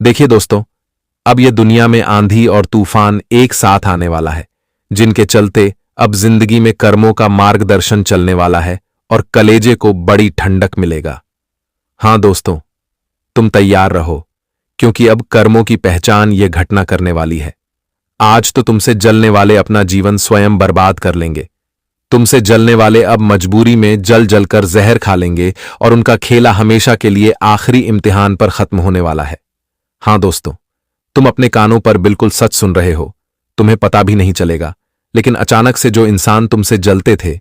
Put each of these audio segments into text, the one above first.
देखिए दोस्तों, अब यह दुनिया में आंधी और तूफान एक साथ आने वाला है, जिनके चलते अब जिंदगी में कर्मों का मार्गदर्शन चलने वाला है और कलेजे को बड़ी ठंडक मिलेगा। हां दोस्तों, तुम तैयार रहो, क्योंकि अब कर्मों की पहचान यह घटना करने वाली है। आज तो तुमसे जलने वाले अपना जीवन स्वयं बर्बाद कर लेंगे। तुमसे जलने वाले अब मजबूरी में जल जलकर जहर खा लेंगे और उनका खेला हमेशा के लिए आखिरी इम्तिहान पर खत्म होने वाला है। हां दोस्तों, तुम अपने कानों पर बिल्कुल सच सुन रहे हो। तुम्हें पता भी नहीं चलेगा, लेकिन अचानक से जो इंसान तुमसे जलते थे,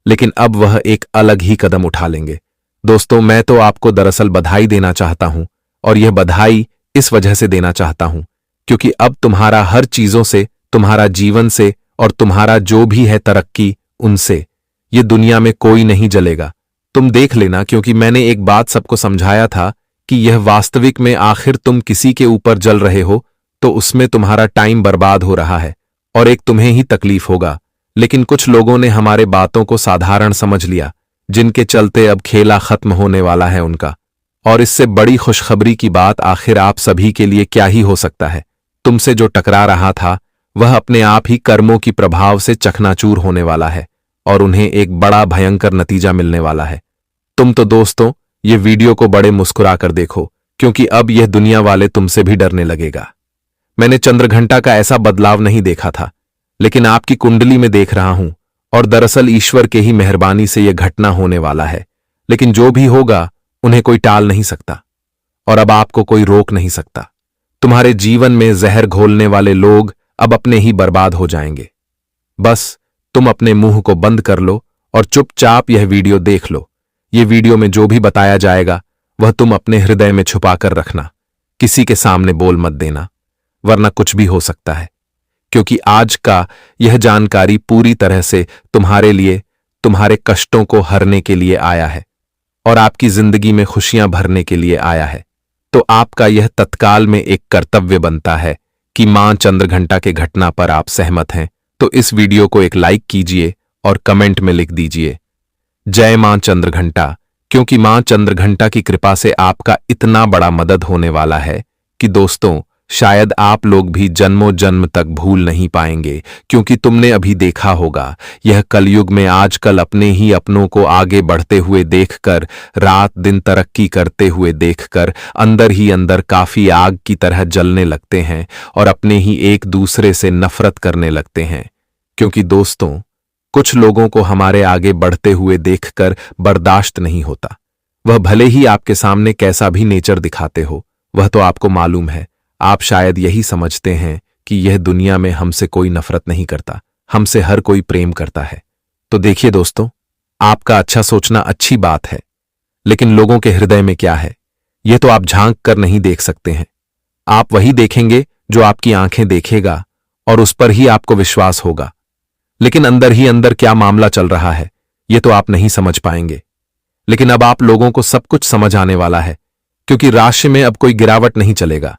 लेकिन अब वह एक अलग ही कदम उठा लेंगे। दोस्तों, मैं तो आपको दरअसल बधाई देना चाहता हूं, और यह बधाई इस वजह से देना चाहता हूं क्योंकि अब तुम्हारा हर चीजों से, तुम्हारा जीवन से और तुम्हारा जो भी है तरक्की, उनसे ये दुनिया में कोई नहीं जलेगा। तुम देख लेना, क्योंकि मैंने एक बात सबको समझाया था कि यह वास्तविक में आखिर तुम किसी के ऊपर जल रहे हो तो उसमें तुम्हारा टाइम बर्बाद हो रहा है और एक तुम्हें ही तकलीफ होगा। लेकिन कुछ लोगों ने हमारे बातों को साधारण समझ लिया, जिनके चलते अब खेला खत्म होने वाला है उनका। और इससे बड़ी खुशखबरी की बात आखिर आप सभी के लिए क्या ही हो सकता है। तुमसे जो टकरा रहा था वह अपने आप ही कर्मों की प्रभाव से चकनाचूर होने वाला है और उन्हें एक बड़ा भयंकर नतीजा मिलने वाला है। तुम तो दोस्तों ये वीडियो को बड़े मुस्कुरा कर देखो, क्योंकि अब यह दुनिया वाले तुमसे भी डरने लगेगा। मैंने चंद्रघंटा का ऐसा बदलाव नहीं देखा था, लेकिन आपकी कुंडली में देख रहा हूं, और दरअसल ईश्वर के ही मेहरबानी से यह घटना होने वाला है। लेकिन जो भी होगा उन्हें कोई टाल नहीं सकता और अब आपको कोई रोक नहीं सकता। तुम्हारे जीवन में जहर घोलने वाले लोग अब अपने ही बर्बाद हो जाएंगे। बस तुम अपने मुंह को बंद कर लो और चुपचाप यह वीडियो देख लो। ये वीडियो में जो भी बताया जाएगा वह तुम अपने हृदय में छुपा कर रखना, किसी के सामने बोल मत देना, वरना कुछ भी हो सकता है। क्योंकि आज का यह जानकारी पूरी तरह से तुम्हारे लिए, तुम्हारे कष्टों को हरने के लिए आया है और आपकी जिंदगी में खुशियां भरने के लिए आया है। तो आपका यह तत्काल में एक कर्तव्य बनता है कि मां चंद्रघंटा के घटना पर आप सहमत हैं तो इस वीडियो को एक लाइक कीजिए और कमेंट में लिख दीजिए जय मां चंद्रघंटा, क्योंकि मां चंद्रघंटा की कृपा से आपका इतना बड़ा मदद होने वाला है कि दोस्तों शायद आप लोग भी जन्मों जन्म तक भूल नहीं पाएंगे। क्योंकि तुमने अभी देखा होगा, यह कलयुग में आजकल अपने ही अपनों को आगे बढ़ते हुए देखकर, रात दिन तरक्की करते हुए देखकर अंदर ही अंदर काफी आग की तरह जलने लगते हैं और अपने ही एक दूसरे से नफरत करने लगते हैं। क्योंकि दोस्तों कुछ लोगों को हमारे आगे बढ़ते हुए देखकर बर्दाश्त नहीं होता। वह भले ही आपके सामने कैसा भी नेचर दिखाते हो, वह तो आपको मालूम है। आप शायद यही समझते हैं कि यह दुनिया में हमसे कोई नफरत नहीं करता, हमसे हर कोई प्रेम करता है। तो देखिए दोस्तों, आपका अच्छा सोचना अच्छी बात है, लेकिन लोगों के हृदय में क्या है यह तो आप झांक कर नहीं देख सकते हैं। आप वही देखेंगे जो आपकी आंखें देखेगा और उस पर ही आपको विश्वास होगा, लेकिन अंदर ही अंदर क्या मामला चल रहा है यह तो आप नहीं समझ पाएंगे। लेकिन अब आप लोगों को सब कुछ समझ आने वाला है, क्योंकि राशि में अब कोई गिरावट नहीं चलेगा।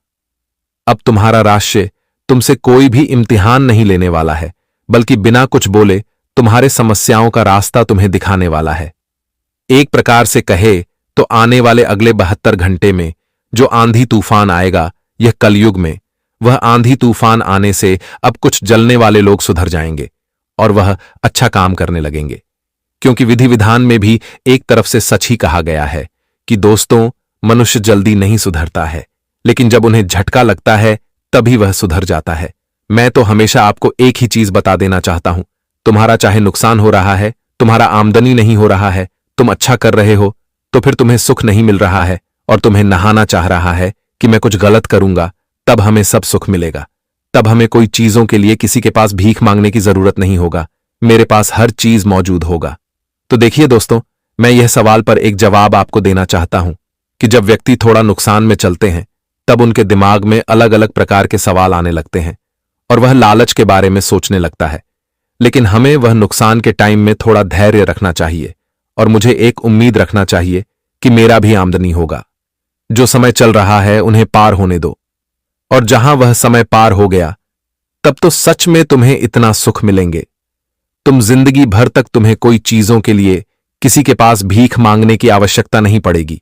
अब तुम्हारा राशि तुमसे कोई भी इम्तिहान नहीं लेने वाला है, बल्कि बिना कुछ बोले तुम्हारे समस्याओं का रास्ता तुम्हें दिखाने वाला है। एक प्रकार से कहे तो आने वाले अगले 72 घंटे में जो आंधी तूफान आएगा यह कलयुग में, वह आंधी तूफान आने से अब कुछ जलने वाले लोग सुधर जाएंगे और वह अच्छा काम करने लगेंगे। क्योंकि विधि विधान में भी एक तरफ से सच ही कहा गया है कि दोस्तों मनुष्य जल्दी नहीं सुधरता है, लेकिन जब उन्हें झटका लगता है तभी वह सुधर जाता है। मैं तो हमेशा आपको एक ही चीज बता देना चाहता हूं, तुम्हारा चाहे नुकसान हो रहा है, तुम्हारा आमदनी नहीं हो रहा है, तुम अच्छा कर रहे हो तो फिर तुम्हें सुख नहीं मिल रहा है और तुम्हें नहाना चाह रहा है कि मैं कुछ गलत करूंगा तब हमें सब सुख मिलेगा, तब हमें कोई चीजों के लिए किसी के पास भीख मांगने की जरूरत नहीं होगा, मेरे पास हर चीज मौजूद होगा। तो देखिए दोस्तों, मैं यह सवाल पर एक जवाब आपको देना चाहता हूं कि जब व्यक्ति थोड़ा नुकसान में चलते हैं तब उनके दिमाग में अलग अलग प्रकार के सवाल आने लगते हैं और वह लालच के बारे में सोचने लगता है। लेकिन हमें वह नुकसान के टाइम में थोड़ा धैर्य रखना चाहिए और मुझे एक उम्मीद रखना चाहिए कि मेरा भी आमदनी होगा। जो समय चल रहा है उन्हें पार होने दो, और जहां वह समय पार हो गया तब तो सच में तुम्हें इतना सुख मिलेंगे, तुम जिंदगी भर तक तुम्हें कोई चीजों के लिए किसी के पास भीख मांगने की आवश्यकता नहीं पड़ेगी।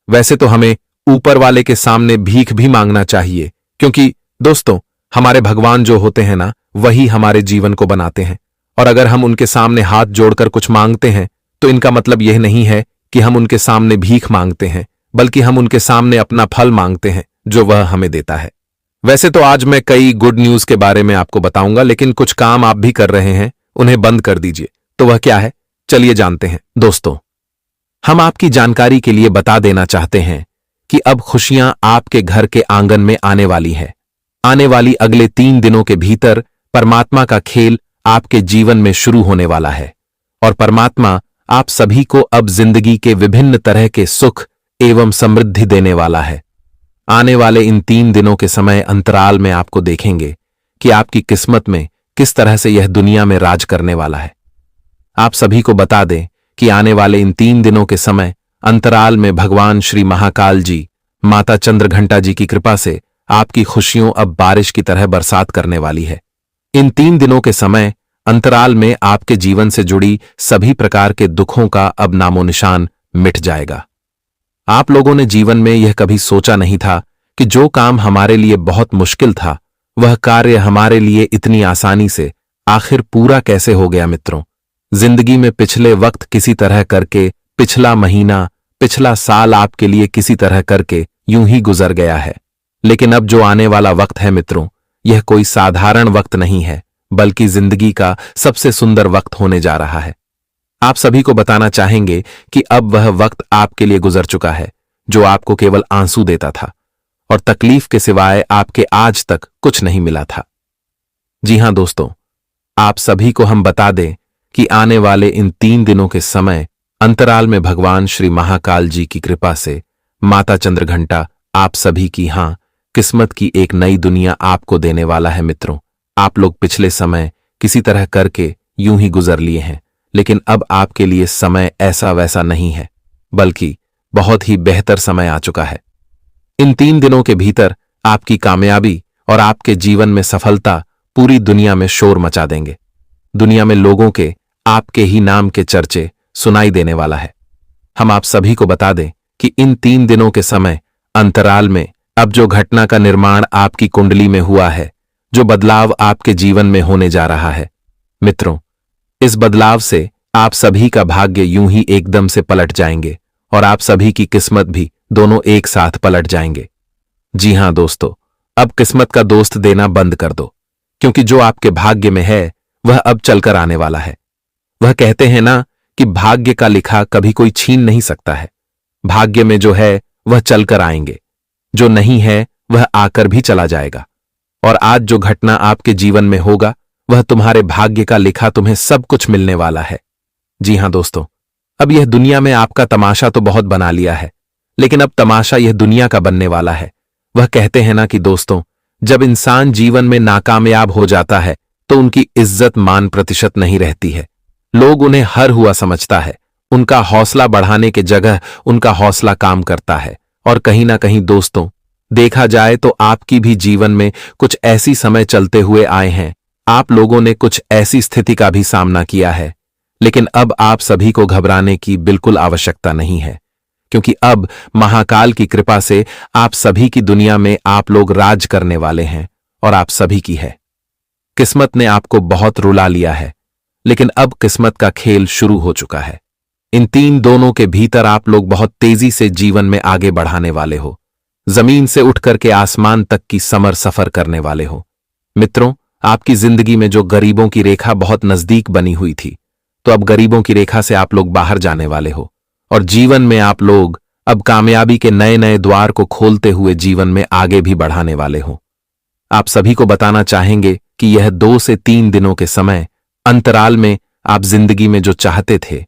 वैसे तो हमें ऊपर वाले के सामने भीख भी मांगना चाहिए, क्योंकि दोस्तों हमारे भगवान जो होते हैं ना, वही हमारे जीवन को बनाते हैं। और अगर हम उनके सामने हाथ जोड़कर कुछ मांगते हैं तो इनका मतलब यह नहीं है कि हम उनके सामने भीख मांगते हैं, बल्कि हम उनके सामने अपना फल मांगते हैं जो वह हमें देता है। वैसे तो आज मैं कई गुड न्यूज के बारे में आपको बताऊंगा, लेकिन कुछ काम आप भी कर रहे हैं, उन्हें बंद कर दीजिए। तो वह क्या है, चलिए जानते हैं। दोस्तों, हम आपकी जानकारी के लिए बता देना चाहते हैं कि अब खुशियां आपके घर के आंगन में आने वाली है। आने वाली अगले 3 दिनों के भीतर परमात्मा का खेल आपके जीवन में शुरू होने वाला है और परमात्मा आप सभी को अब जिंदगी के विभिन्न तरह के सुख एवं समृद्धि देने वाला है। आने वाले इन 3 दिनों के समय अंतराल में आपको देखेंगे कि आपकी किस्मत में किस तरह से यह दुनिया में राज करने वाला है। आप सभी को बता दें कि आने वाले इन 3 दिनों के समय अंतराल में भगवान श्री महाकाल जी, माता चंद्रघंटा जी की कृपा से आपकी खुशियों अब बारिश की तरह बरसात करने वाली है। इन 3 दिनों के समय अंतराल में आपके जीवन से जुड़ी सभी प्रकार के दुखों का अब नामो निशान मिट जाएगा। आप लोगों ने जीवन में यह कभी सोचा नहीं था कि जो काम हमारे लिए बहुत मुश्किल था, वह कार्य हमारे लिए इतनी आसानी से आखिर पूरा कैसे हो गया। मित्रों, जिंदगी में पिछले वक्त किसी तरह करके, पिछला महीना, पिछला साल आपके लिए किसी तरह करके यूं ही गुजर गया है। लेकिन अब जो आने वाला वक्त है मित्रों, यह कोई साधारण वक्त नहीं है, बल्कि जिंदगी का सबसे सुंदर वक्त होने जा रहा है। आप सभी को बताना चाहेंगे कि अब वह वक्त आपके लिए गुजर चुका है जो आपको केवल आंसू देता था और तकलीफ के सिवाय आपके आज तक कुछ नहीं मिला था। जी हां दोस्तों, आप सभी को हम बता दें कि आने वाले इन 3 दिनों के समय अंतराल में भगवान श्री महाकाल जी की कृपा से माता चंद्रघंटा आप सभी की किस्मत की एक नई दुनिया आपको देने वाला है। मित्रों, आप लोग पिछले समय किसी तरह करके यूं ही गुजर लिए हैं, लेकिन अब आपके लिए समय ऐसा वैसा नहीं है, बल्कि बहुत ही बेहतर समय आ चुका है। इन 3 दिनों के भीतर आपकी कामयाबी और आपके जीवन में सफलता पूरी दुनिया में शोर मचा देंगे। दुनिया में लोगों के आपके ही नाम के चर्चे सुनाई देने वाला है। हम आप सभी को बता दें कि इन 3 दिनों के समय अंतराल में अब जो घटना का निर्माण आपकी कुंडली में हुआ है, जो बदलाव आपके जीवन में होने जा रहा है, मित्रों, इस बदलाव से आप सभी का भाग्य यूं ही एकदम से पलट जाएंगे और आप सभी की किस्मत भी दोनों एक साथ पलट जाएंगे। जी हां दोस्तों, अब किस्मत का दोस्त देना बंद कर दो, क्योंकि जो आपके भाग्य में है वह अब चलकर आने वाला है। वह कहते हैं ना कि भाग्य का लिखा कभी कोई छीन नहीं सकता है। भाग्य में जो है वह चलकर आएंगे, जो नहीं है वह आकर भी चला जाएगा। और आज जो घटना आपके जीवन में होगा, वह तुम्हारे भाग्य का लिखा तुम्हें सब कुछ मिलने वाला है। जी हां दोस्तों, अब यह दुनिया में आपका तमाशा तो बहुत बना लिया है, लेकिन अब तमाशा यह दुनिया का बनने वाला है। वह कहते हैं ना कि दोस्तों, जब इंसान जीवन में नाकामयाब हो जाता है तो उनकी इज्जत मान प्रतिशत नहीं रहती है। लोग उन्हें हर हुआ समझता है। उनका हौसला बढ़ाने के जगह उनका हौसला काम करता है। और कहीं ना कहीं दोस्तों, देखा जाए तो आपकी भी जीवन में कुछ ऐसी समय चलते हुए आए हैं, आप लोगों ने कुछ ऐसी स्थिति का भी सामना किया है, लेकिन अब आप सभी को घबराने की बिल्कुल आवश्यकता नहीं है, क्योंकि अब महाकाल की कृपा से आप सभी की दुनिया में आप लोग राज करने वाले हैं और आप सभी की है। किस्मत ने आपको बहुत रुला लिया है, लेकिन अब किस्मत का खेल शुरू हो चुका है। इन 3 दोनों के भीतर आप लोग बहुत तेजी से जीवन में आगे बढ़ाने वाले हो, जमीन से उठकर के आसमान तक की समर सफर करने वाले हो। मित्रों, आपकी जिंदगी में जो गरीबों की रेखा बहुत नजदीक बनी हुई थी, तो अब गरीबों की रेखा से आप लोग बाहर जाने वाले हो और जीवन में आप लोग अब कामयाबी के नए नए द्वार को खोलते हुए जीवन में आगे भी बढ़ाने वाले हो। आप सभी को बताना चाहेंगे कि यह 2 से 3 दिनों के समय अंतराल में आप जिंदगी में जो चाहते थे,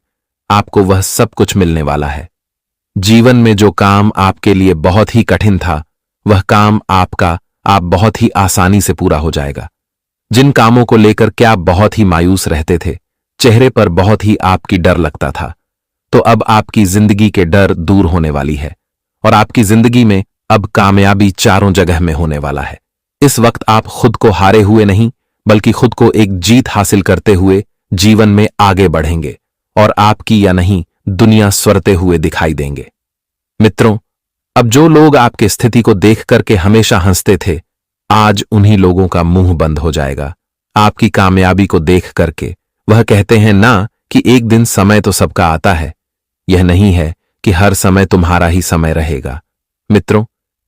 आपको वह सब कुछ मिलने वाला है। जीवन में जो काम आपके लिए बहुत ही कठिन था, वह काम आपका आप बहुत ही आसानी से पूरा हो जाएगा। जिन कामों को लेकर क्या आप बहुत ही मायूस रहते थे, चेहरे पर बहुत ही आपकी डर लगता था, तो अब आपकी जिंदगी के डर दूर होने वाली है और आपकी जिंदगी में अब कामयाबी चारों जगह में होने वाला है। इस वक्त आप खुद को हारे हुए नहीं, बल्कि खुद को एक जीत हासिल करते हुए जीवन में आगे बढ़ेंगे और आपकी या नहीं दुनिया स्वरते हुए दिखाई देंगे। मित्रों, अब जो लोग आपकी स्थिति को देख करके हमेशा हंसते थे, आज उन्हीं लोगों का मुंह बंद हो जाएगा। आपकी कामयाबी को देख करके वह कहते हैं ना कि एक दिन समय तो सबका आता है, यह नहीं है कि हर समय तुम्हारा ही समय रहेगा। मित्रों,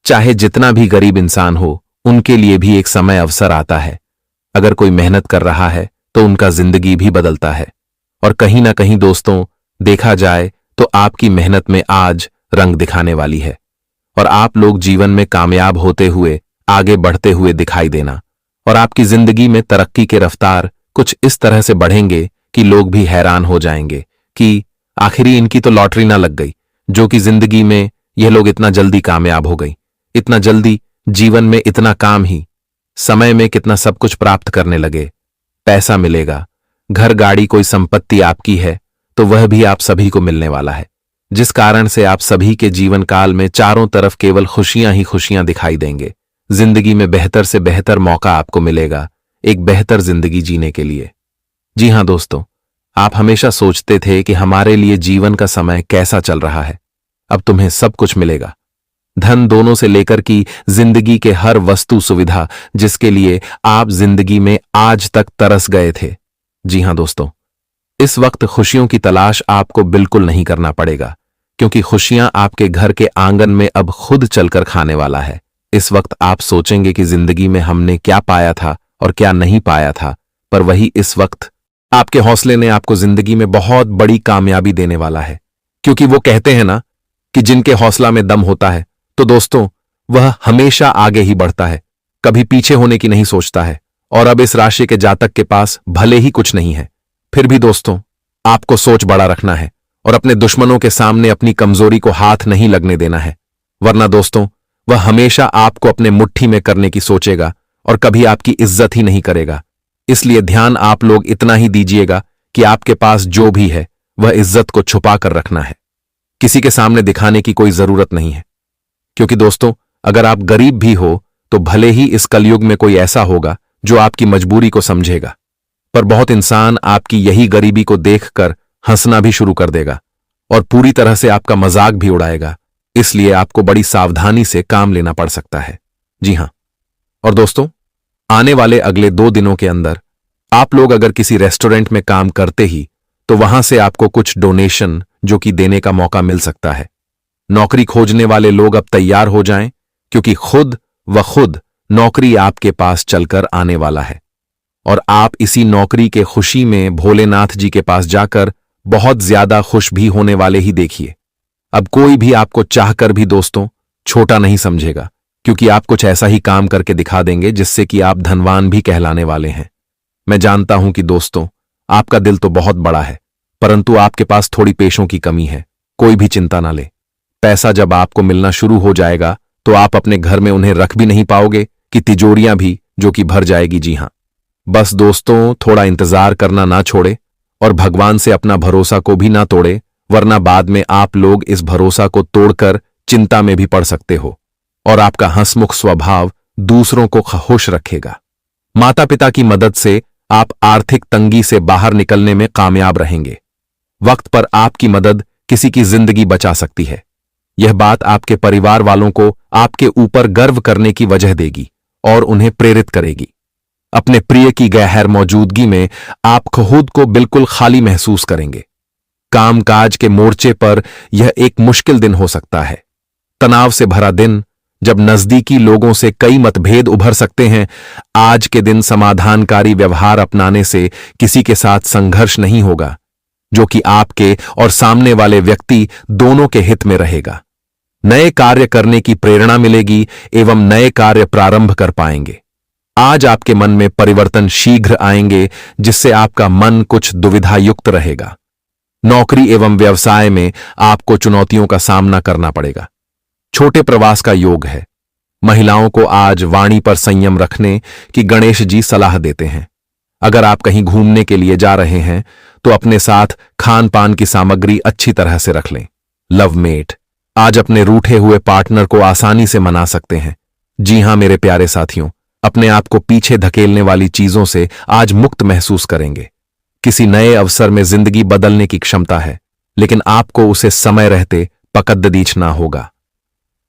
चाहे जितना भी गरीब इंसान हो, उनके लिए भी एक समय अवसर आता है। अगर कोई मेहनत कर रहा है तो उनका जिंदगी भी बदलता है। और कहीं ना कहीं दोस्तों, देखा जाए तो आपकी मेहनत में आज रंग दिखाने वाली है और आप लोग जीवन में कामयाब होते हुए, आगे बढ़ते हुए दिखाई देना। और आपकी जिंदगी में तरक्की के रफ्तार कुछ इस तरह से बढ़ेंगे कि लोग भी हैरान हो जाएंगे कि आखिर इनकी तो लॉटरी ना लग गई, जो कि जिंदगी में यह लोग इतना जल्दी कामयाब हो गई, इतना जल्दी जीवन में इतना काम ही, समय में कितना सब कुछ प्राप्त करने लगे। पैसा मिलेगा, घर गाड़ी कोई संपत्ति आपकी है तो वह भी आप सभी को मिलने वाला है, जिस कारण से आप सभी के जीवन काल में चारों तरफ केवल खुशियां ही खुशियां दिखाई देंगे। जिंदगी में बेहतर से बेहतर मौका आपको मिलेगा एक बेहतर जिंदगी जीने के लिए। जी हां दोस्तों, आप हमेशा सोचते थे कि हमारे लिए जीवन का समय कैसा चल रहा है। अब तुम्हें सब कुछ मिलेगा, धन दोनों से लेकर की जिंदगी के हर वस्तु सुविधा जिसके लिए आप जिंदगी में आज तक तरस गए थे। जी हां दोस्तों, इस वक्त खुशियों की तलाश आपको बिल्कुल नहीं करना पड़ेगा, क्योंकि खुशियां आपके घर के आंगन में अब खुद चलकर खाने वाला है। इस वक्त आप सोचेंगे कि जिंदगी में हमने क्या पाया था और क्या नहीं पाया था, पर वही इस वक्त आपके हौसले ने आपको जिंदगी में बहुत बड़ी कामयाबी देने वाला है। क्योंकि वो कहते हैं ना कि जिनके हौसला में दम होता है, तो दोस्तों वह हमेशा आगे ही बढ़ता है, कभी पीछे होने की नहीं सोचता है। और अब इस राशि के जातक के पास भले ही कुछ नहीं है, फिर भी दोस्तों आपको सोच बड़ा रखना है और अपने दुश्मनों के सामने अपनी कमजोरी को हाथ नहीं लगने देना है, वरना दोस्तों वह हमेशा आपको अपने मुट्ठी में करने की सोचेगा और कभी आपकी इज्जत ही नहीं करेगा। इसलिए ध्यान आप लोग इतना ही दीजिएगा कि आपके पास जो भी है वह इज्जत को छुपा कर रखना है, किसी के सामने दिखाने की कोई जरूरत नहीं है। क्योंकि दोस्तों अगर आप गरीब भी हो तो भले ही इस कलयुग में कोई ऐसा होगा जो आपकी मजबूरी को समझेगा, पर बहुत इंसान आपकी यही गरीबी को देखकर हंसना भी शुरू कर देगा और पूरी तरह से आपका मजाक भी उड़ाएगा। इसलिए आपको बड़ी सावधानी से काम लेना पड़ सकता है। जी हां, और दोस्तों आने वाले अगले 2 दिनों के अंदर आप लोग अगर किसी रेस्टोरेंट में काम करते ही तो वहां से आपको कुछ डोनेशन जो कि देने का मौका मिल सकता है। नौकरी खोजने वाले लोग अब तैयार हो जाएं, क्योंकि खुद नौकरी आपके पास चलकर आने वाला है और आप इसी नौकरी के खुशी में भोलेनाथ जी के पास जाकर बहुत ज्यादा खुश भी होने वाले ही देखिए। अब कोई भी आपको चाहकर भी दोस्तों छोटा नहीं समझेगा, क्योंकि आप कुछ ऐसा ही काम करके दिखा देंगे जिससे कि आप धनवान भी कहलाने वाले हैं। मैं जानता हूं कि दोस्तों आपका दिल तो बहुत बड़ा है, परंतु आपके पास थोड़ी पेशों की कमी है। कोई भी चिंता ना ले, पैसा जब आपको मिलना शुरू हो जाएगा तो आप अपने घर में उन्हें रख भी नहीं पाओगे कि तिजोरियां भी जो कि भर जाएगी। जी हां, बस दोस्तों थोड़ा इंतजार करना ना छोड़े और भगवान से अपना भरोसा को भी ना तोड़े, वरना बाद में आप लोग इस भरोसा को तोड़कर चिंता में भी पड़ सकते हो और आपका हंसमुख स्वभाव दूसरों को खुश रखेगा। माता पिता की मदद से आप आर्थिक तंगी से बाहर निकलने में कामयाब रहेंगे। वक्त पर आपकी मदद किसी की जिंदगी बचा सकती है। यह बात आपके परिवार वालों को आपके ऊपर गर्व करने की वजह देगी और उन्हें प्रेरित करेगी। अपने प्रिय की गैर मौजूदगी में आप खुद को बिल्कुल खाली महसूस करेंगे। कामकाज के मोर्चे पर यह एक मुश्किल दिन हो सकता है, तनाव से भरा दिन, जब नजदीकी लोगों से कई मतभेद उभर सकते हैं। आज के दिन समाधानकारी व्यवहार अपनाने से किसी के साथ संघर्ष नहीं होगा, जो कि आपके और सामने वाले व्यक्ति दोनों के हित में रहेगा। नए कार्य करने की प्रेरणा मिलेगी एवं नए कार्य प्रारंभ कर पाएंगे। आज आपके मन में परिवर्तन शीघ्र आएंगे, जिससे आपका मन कुछ दुविधायुक्त रहेगा। नौकरी एवं व्यवसाय में आपको चुनौतियों का सामना करना पड़ेगा। छोटे प्रवास का योग है। महिलाओं को आज वाणी पर संयम रखने की गणेश जी सलाह देते हैं। अगर आप कहीं घूमने के लिए जा रहे हैं तो अपने साथ खान पान की सामग्री अच्छी तरह से रख लें। लवमेट आज अपने रूठे हुए पार्टनर को आसानी से मना सकते हैं। जी हां मेरे प्यारे साथियों, अपने आप को पीछे धकेलने वाली चीजों से आज मुक्त महसूस करेंगे। किसी नए अवसर में जिंदगी बदलने की क्षमता है, लेकिन आपको उसे समय रहते पकड़ दीछना होगा।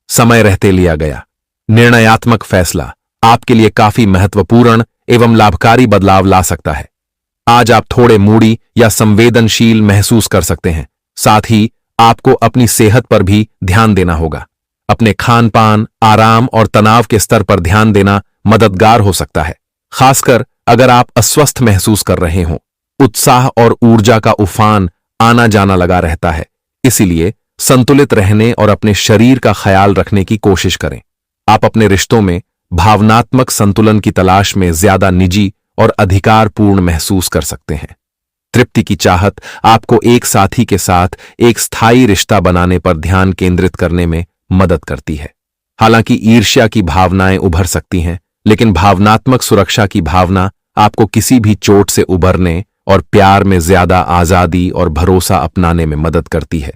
समय रहते लिया गया निर्णयात्मक फैसला आपके लिए काफी महत्वपूर्ण एवं लाभकारी बदलाव ला सकता है। आज आप थोड़े मूडी या संवेदनशील महसूस कर सकते हैं। साथ ही आपको अपनी सेहत पर भी ध्यान देना होगा। अपने खान पान, आराम और तनाव के स्तर पर ध्यान देना मददगार हो सकता है, खासकर अगर आप अस्वस्थ महसूस कर रहे हों। उत्साह और ऊर्जा का उफान आना जाना लगा रहता है, इसीलिए संतुलित रहने और अपने शरीर का ख्याल रखने की कोशिश करें। आप अपने रिश्तों में भावनात्मक संतुलन की तलाश में ज्यादा निजी और अधिकारपूर्ण महसूस कर सकते हैं। तृप्ति की चाहत आपको एक साथी के साथ एक स्थायी रिश्ता बनाने पर ध्यान केंद्रित करने में मदद करती है। हालांकि ईर्ष्या की भावनाएं उभर सकती हैं, लेकिन भावनात्मक सुरक्षा की भावना आपको किसी भी चोट से उभरने और प्यार में ज्यादा आजादी और भरोसा अपनाने में मदद करती है।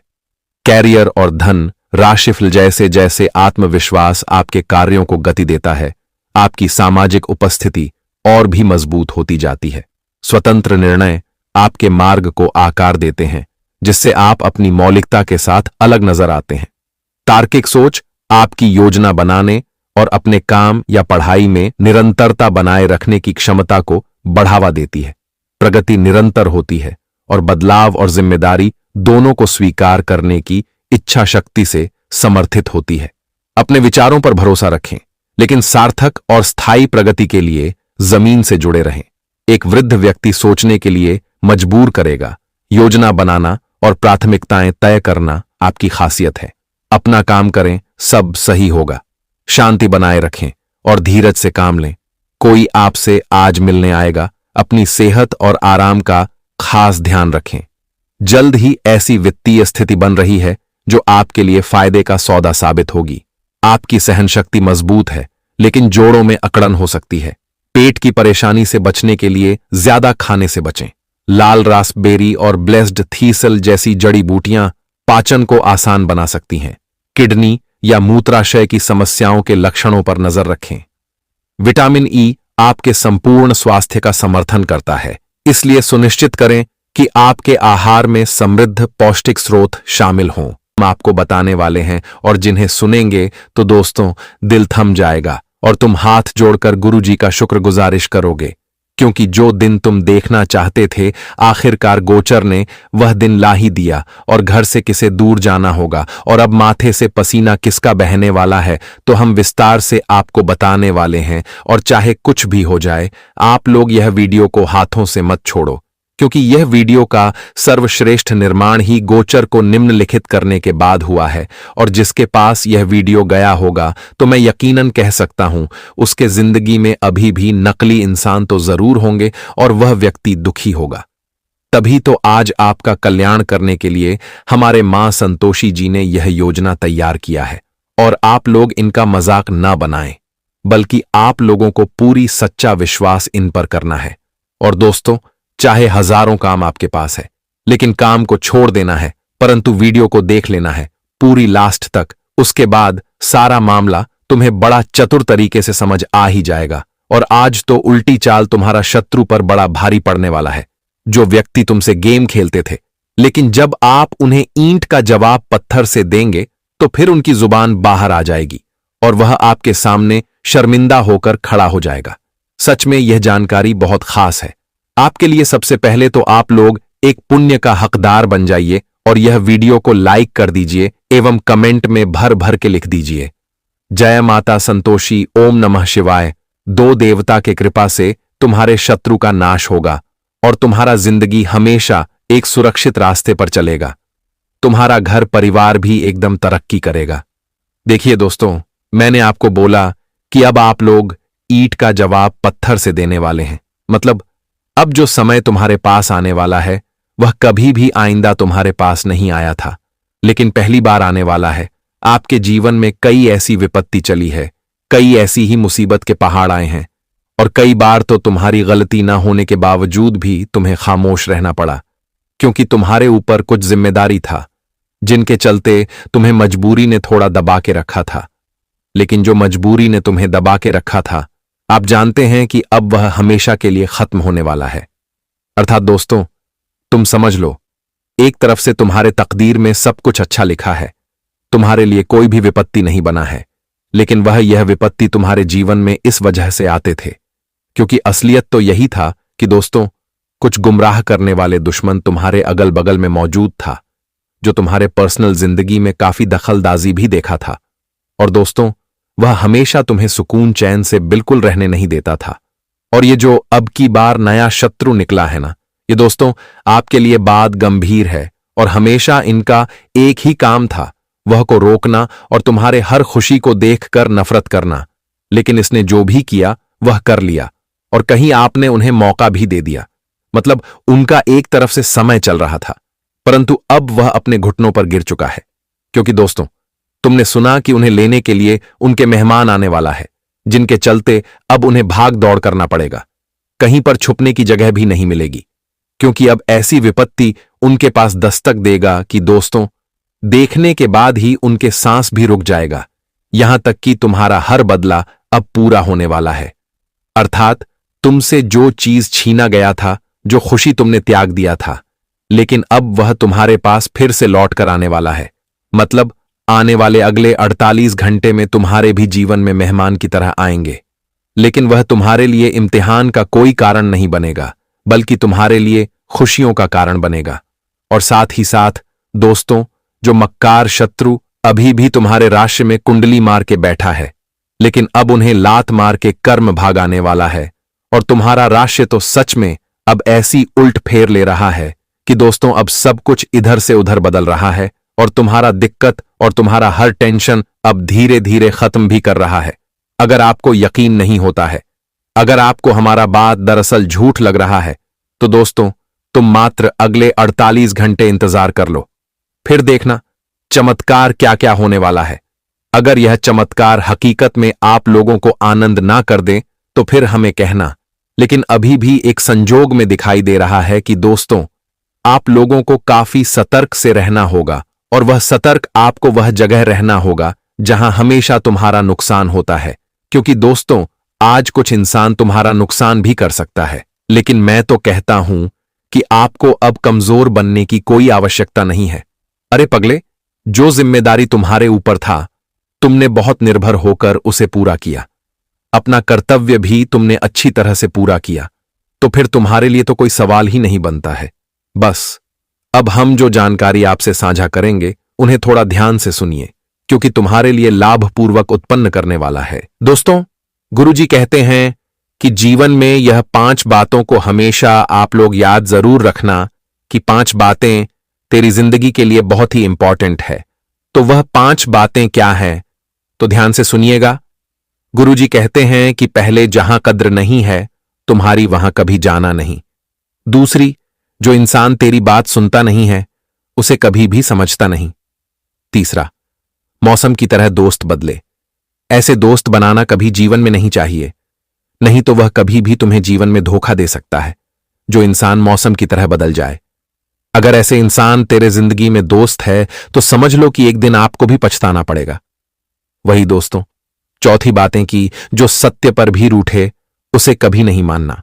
कैरियर और धन राशिफल जैसे जैसे आत्मविश्वास आपके कार्यों को गति देता है, आपकी सामाजिक उपस्थिति और भी मजबूत होती जाती है। स्वतंत्र निर्णय आपके मार्ग को आकार देते हैं, जिससे आप अपनी मौलिकता के साथ अलग नजर आते हैं। तार्किक सोच आपकी योजना बनाने और अपने काम या पढ़ाई में निरंतरता बनाए रखने की क्षमता को बढ़ावा देती है। प्रगति निरंतर होती है और बदलाव और जिम्मेदारी दोनों को स्वीकार करने की इच्छा शक्ति से समर्थित होती है। अपने विचारों पर भरोसा रखें, लेकिन सार्थक और स्थायी प्रगति के लिए जमीन से जुड़े रहें। एक वृद्ध व्यक्ति सोचने के लिए मजबूर करेगा। योजना बनाना और प्राथमिकताएं तय करना आपकी खासियत है। अपना काम करें, सब सही होगा। शांति बनाए रखें और धीरज से काम लें। कोई आपसे आज मिलने आएगा। अपनी सेहत और आराम का खास ध्यान रखें। जल्द ही ऐसी वित्तीय स्थिति बन रही है जो आपके लिए फायदे का सौदा साबित होगी। आपकी सहनशक्ति मजबूत है, लेकिन जोड़ों में अकड़न हो सकती है। पेट की परेशानी से बचने के लिए ज्यादा खाने से बचें। लाल रास्पबेरी और ब्लेस्ड थीसल जैसी जड़ी बूटियां पाचन को आसान बना सकती हैं। किडनी या मूत्राशय की समस्याओं के लक्षणों पर नजर रखें। विटामिन ई आपके संपूर्ण स्वास्थ्य का समर्थन करता है, इसलिए सुनिश्चित करें कि आपके आहार में समृद्ध पौष्टिक स्रोत शामिल हों। हम आपको बताने वाले हैं और जिन्हें सुनेंगे तो दोस्तों दिल थम जाएगा और तुम हाथ जोड़कर गुरुजी का शुक्रगुजारिश करोगे, क्योंकि जो दिन तुम देखना चाहते थे आखिरकार गोचर ने वह दिन ला ही दिया और घर से किसे दूर जाना होगा और अब माथे से पसीना किसका बहने वाला है तो हम विस्तार से आपको बताने वाले हैं। और चाहे कुछ भी हो जाए, आप लोग यह वीडियो को हाथों से मत छोड़ो, क्योंकि यह वीडियो का सर्वश्रेष्ठ निर्माण ही गोचर को निम्नलिखित करने के बाद हुआ है। और जिसके पास यह वीडियो गया होगा तो मैं यकीनन कह सकता हूं उसके जिंदगी में अभी भी नकली इंसान तो जरूर होंगे और वह व्यक्ति दुखी होगा। तभी तो आज आपका कल्याण करने के लिए हमारे मां संतोषी जी ने यह योजना तैयार किया है। और आप लोग इनका मजाक ना बनाएं, बल्कि आप लोगों को पूरी सच्चा विश्वास इन पर करना है। और दोस्तों, चाहे हजारों काम आपके पास है, लेकिन काम को छोड़ देना है, परंतु वीडियो को देख लेना है पूरी लास्ट तक। उसके बाद सारा मामला तुम्हें बड़ा चतुर तरीके से समझ आ ही जाएगा। और आज तो उल्टी चाल तुम्हारा शत्रु पर बड़ा भारी पड़ने वाला है। जो व्यक्ति तुमसे गेम खेलते थे, लेकिन जब आप उन्हें ईंट का जवाब पत्थर से देंगे तो फिर उनकी जुबान बाहर आ जाएगी और वह आपके सामने शर्मिंदा होकर खड़ा हो जाएगा। सच में यह जानकारी बहुत खास है आपके लिए। सबसे पहले तो आप लोग एक पुण्य का हकदार बन जाइए और यह वीडियो को लाइक कर दीजिए एवं कमेंट में भर भर के लिख दीजिए, जय माता संतोषी, ओम नमः शिवाय। दो देवता के कृपा से तुम्हारे शत्रु का नाश होगा और तुम्हारा जिंदगी हमेशा एक सुरक्षित रास्ते पर चलेगा। तुम्हारा घर परिवार भी एकदम तरक्की करेगा। देखिए दोस्तों, मैंने आपको बोला कि अब आप लोग ईंट का जवाब पत्थर से देने वाले हैं। मतलब अब जो समय तुम्हारे पास आने वाला है वह कभी भी आइंदा तुम्हारे पास नहीं आया था, लेकिन पहली बार आने वाला है। आपके जीवन में कई ऐसी विपत्ति चली है, कई ऐसी ही मुसीबत के पहाड़ आए हैं और कई बार तो तुम्हारी गलती ना होने के बावजूद भी तुम्हें खामोश रहना पड़ा, क्योंकि तुम्हारे ऊपर कुछ जिम्मेदारी था जिनके चलते तुम्हें मजबूरी ने थोड़ा दबा के रखा था। लेकिन जो मजबूरी ने तुम्हें दबा के रखा था, आप जानते हैं कि अब वह हमेशा के लिए खत्म होने वाला है। अर्थात दोस्तों, तुम समझ लो, एक तरफ से तुम्हारे तकदीर में सब कुछ अच्छा लिखा है, तुम्हारे लिए कोई भी विपत्ति नहीं बना है, लेकिन यह विपत्ति तुम्हारे जीवन में इस वजह से आते थे, क्योंकि असलियत तो यही था कि दोस्तों, कुछ गुमराह करने वाले दुश्मन तुम्हारे अगल बगल में मौजूद था, जो तुम्हारे पर्सनल जिंदगी में काफी दखलंदाजी भी देखा था। और दोस्तों, वह हमेशा तुम्हें सुकून चैन से बिल्कुल रहने नहीं देता था। और ये जो अब की बार नया शत्रु निकला है ना, ये दोस्तों आपके लिए बात गंभीर है, और हमेशा इनका एक ही काम था, वह को रोकना और तुम्हारे हर खुशी को देखकर नफरत करना। लेकिन इसने जो भी किया वह कर लिया, और कहीं आपने उन्हें मौका भी दे दिया। मतलब उनका एक तरफ से समय चल रहा था, परंतु अब वह अपने घुटनों पर गिर चुका है, क्योंकि दोस्तों तुमने सुना कि उन्हें लेने के लिए उनके मेहमान आने वाला है, जिनके चलते अब उन्हें भाग दौड़ करना पड़ेगा। कहीं पर छुपने की जगह भी नहीं मिलेगी, क्योंकि अब ऐसी विपत्ति उनके पास दस्तक देगा कि दोस्तों, देखने के बाद ही उनके सांस भी रुक जाएगा। यहां तक कि तुम्हारा हर बदला अब पूरा होने वाला है। अर्थात तुमसे जो चीज छीना गया था, जो खुशी तुमने त्याग दिया था, लेकिन अब वह तुम्हारे पास फिर से लौट कर आने वाला है। मतलब आने वाले अगले 48 घंटे में तुम्हारे भी जीवन में मेहमान की तरह आएंगे, लेकिन वह तुम्हारे लिए इम्तिहान का कोई कारण नहीं बनेगा, बल्कि तुम्हारे लिए खुशियों का कारण बनेगा। और साथ ही साथ दोस्तों, जो मक्कार शत्रु अभी भी तुम्हारे राशि में कुंडली मार के बैठा है, लेकिन अब उन्हें लात मार के कर्म भागाने वाला है। और तुम्हारा राशि तो सच में अब ऐसी उल्ट फेर ले रहा है कि दोस्तों, अब सब कुछ इधर से उधर बदल रहा है, और तुम्हारा दिक्कत और तुम्हारा हर टेंशन अब धीरे धीरे खत्म भी कर रहा है। अगर आपको यकीन नहीं होता है, अगर आपको हमारा बात दरअसल झूठ लग रहा है, तो दोस्तों तुम मात्र अगले 48 घंटे इंतजार कर लो, फिर देखना चमत्कार क्या क्या होने वाला है। अगर यह चमत्कार हकीकत में आप लोगों को आनंद ना कर दे तो फिर हमें कहना, लेकिन अभी भी एक संजोग में दिखाई दे रहा है कि दोस्तों, आप लोगों को काफी सतर्क से रहना होगा, और वह सतर्क आपको वह जगह रहना होगा जहां हमेशा तुम्हारा नुकसान होता है। क्योंकि दोस्तों, आज कुछ इंसान तुम्हारा नुकसान भी कर सकता है, लेकिन मैं तो कहता हूं कि आपको अब कमजोर बनने की कोई आवश्यकता नहीं है। अरे पगले, जो जिम्मेदारी तुम्हारे ऊपर था, तुमने बहुत निर्भर होकर उसे पूरा किया। अपना कर्तव्य भी तुमने अच्छी तरह से पूरा किया, तो फिर तुम्हारे लिए तो कोई सवाल ही नहीं बनता है। बस अब हम जो जानकारी आपसे साझा करेंगे, उन्हें थोड़ा ध्यान से सुनिए, क्योंकि तुम्हारे लिए लाभपूर्वक उत्पन्न करने वाला है। दोस्तों, गुरुजी कहते हैं कि जीवन में यह 5 बातों को हमेशा आप लोग याद जरूर रखना कि 5 बातें तेरी जिंदगी के लिए बहुत ही इंपॉर्टेंट है। तो वह 5 बातें क्या हैं, तो ध्यान से सुनिएगा। गुरुजी कहते हैं कि पहले, जहां कद्र नहीं है तुम्हारी, वहां कभी जाना नहीं। दूसरी, जो इंसान तेरी बात सुनता नहीं है उसे कभी भी समझता नहीं। तीसरा, मौसम की तरह दोस्त बदले। ऐसे दोस्त बनाना कभी जीवन में नहीं चाहिए, नहीं तो वह कभी भी तुम्हें जीवन में धोखा दे सकता है। जो इंसान मौसम की तरह बदल जाए, अगर ऐसे इंसान तेरे जिंदगी में दोस्त है तो समझ लो कि एक दिन आपको भी पछताना पड़ेगा। वही दोस्तों, चौथी बातें कि जो सत्य पर भी रूठे उसे कभी नहीं मानना।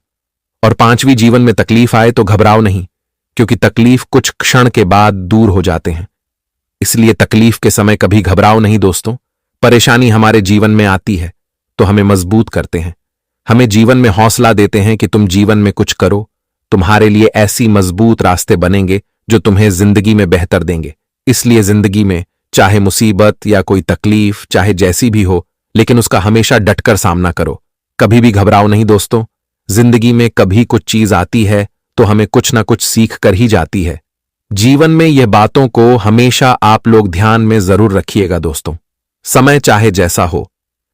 और 5वीं, जीवन में तकलीफ आए तो घबराओ नहीं, क्योंकि तकलीफ कुछ क्षण के बाद दूर हो जाते हैं। इसलिए तकलीफ के समय कभी घबराओ नहीं दोस्तों। परेशानी हमारे जीवन में आती है तो हमें मजबूत करते हैं, हमें जीवन में हौसला देते हैं कि तुम जीवन में कुछ करो। तुम्हारे लिए ऐसी मजबूत रास्ते बनेंगे जो तुम्हें जिंदगी में बेहतर देंगे। इसलिए जिंदगी में चाहे मुसीबत या कोई तकलीफ, चाहे जैसी भी हो, लेकिन उसका हमेशा डटकर सामना करो। कभी भी घबराओ नहीं दोस्तों। जिंदगी में कभी कुछ चीज आती है तो हमें कुछ ना कुछ सीख कर ही जाती है। जीवन में यह बातों को हमेशा आप लोग ध्यान में जरूर रखिएगा दोस्तों। समय चाहे जैसा हो,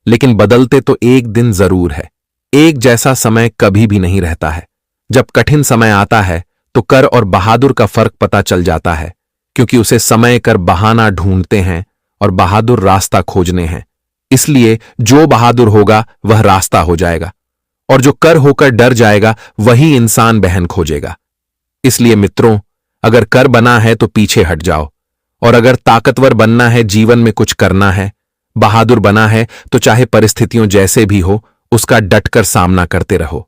लेकिन बदलते तो एक दिन जरूर है। एक जैसा समय कभी भी नहीं रहता है। जब कठिन समय आता है तो कर और बहादुर का फर्क पता चल जाता है, क्योंकि उसे समय कर बहाना ढूंढते हैं और बहादुर रास्ता खोजने हैं। इसलिए जो बहादुर होगा वह रास्ता हो जाएगा, और जो कर होकर डर जाएगा वही इंसान बहन खोजेगा। इसलिए मित्रों, अगर कर बना है तो पीछे हट जाओ, और अगर ताकतवर बनना है, जीवन में कुछ करना है, बहादुर बना है, तो चाहे परिस्थितियों जैसे भी हो उसका डटकर सामना करते रहो।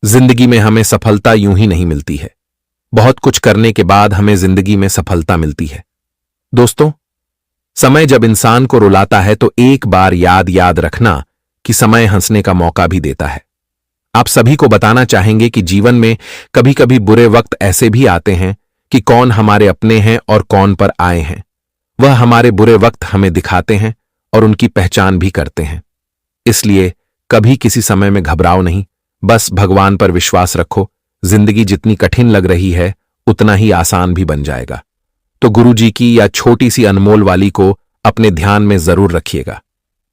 जिंदगी में हमें सफलता यूं ही नहीं मिलती है, बहुत कुछ करने के बाद हमें जिंदगी में सफलता मिलती है। दोस्तों, समय जब इंसान को रुलाता है तो एक बार याद रखना कि समय हंसने का मौका भी देता है। आप सभी को बताना चाहेंगे कि जीवन में कभी कभी बुरे वक्त ऐसे भी आते हैं कि कौन हमारे अपने हैं और कौन पर आए हैं। वह हमारे बुरे वक्त हमें दिखाते हैं और उनकी पहचान भी करते हैं। इसलिए कभी किसी समय में घबराओ नहीं, बस भगवान पर विश्वास रखो। जिंदगी जितनी कठिन लग रही है उतना ही आसान भी बन जाएगा। तो गुरुजी की या छोटी सी अनमोल वाली को अपने ध्यान में जरूर रखिएगा।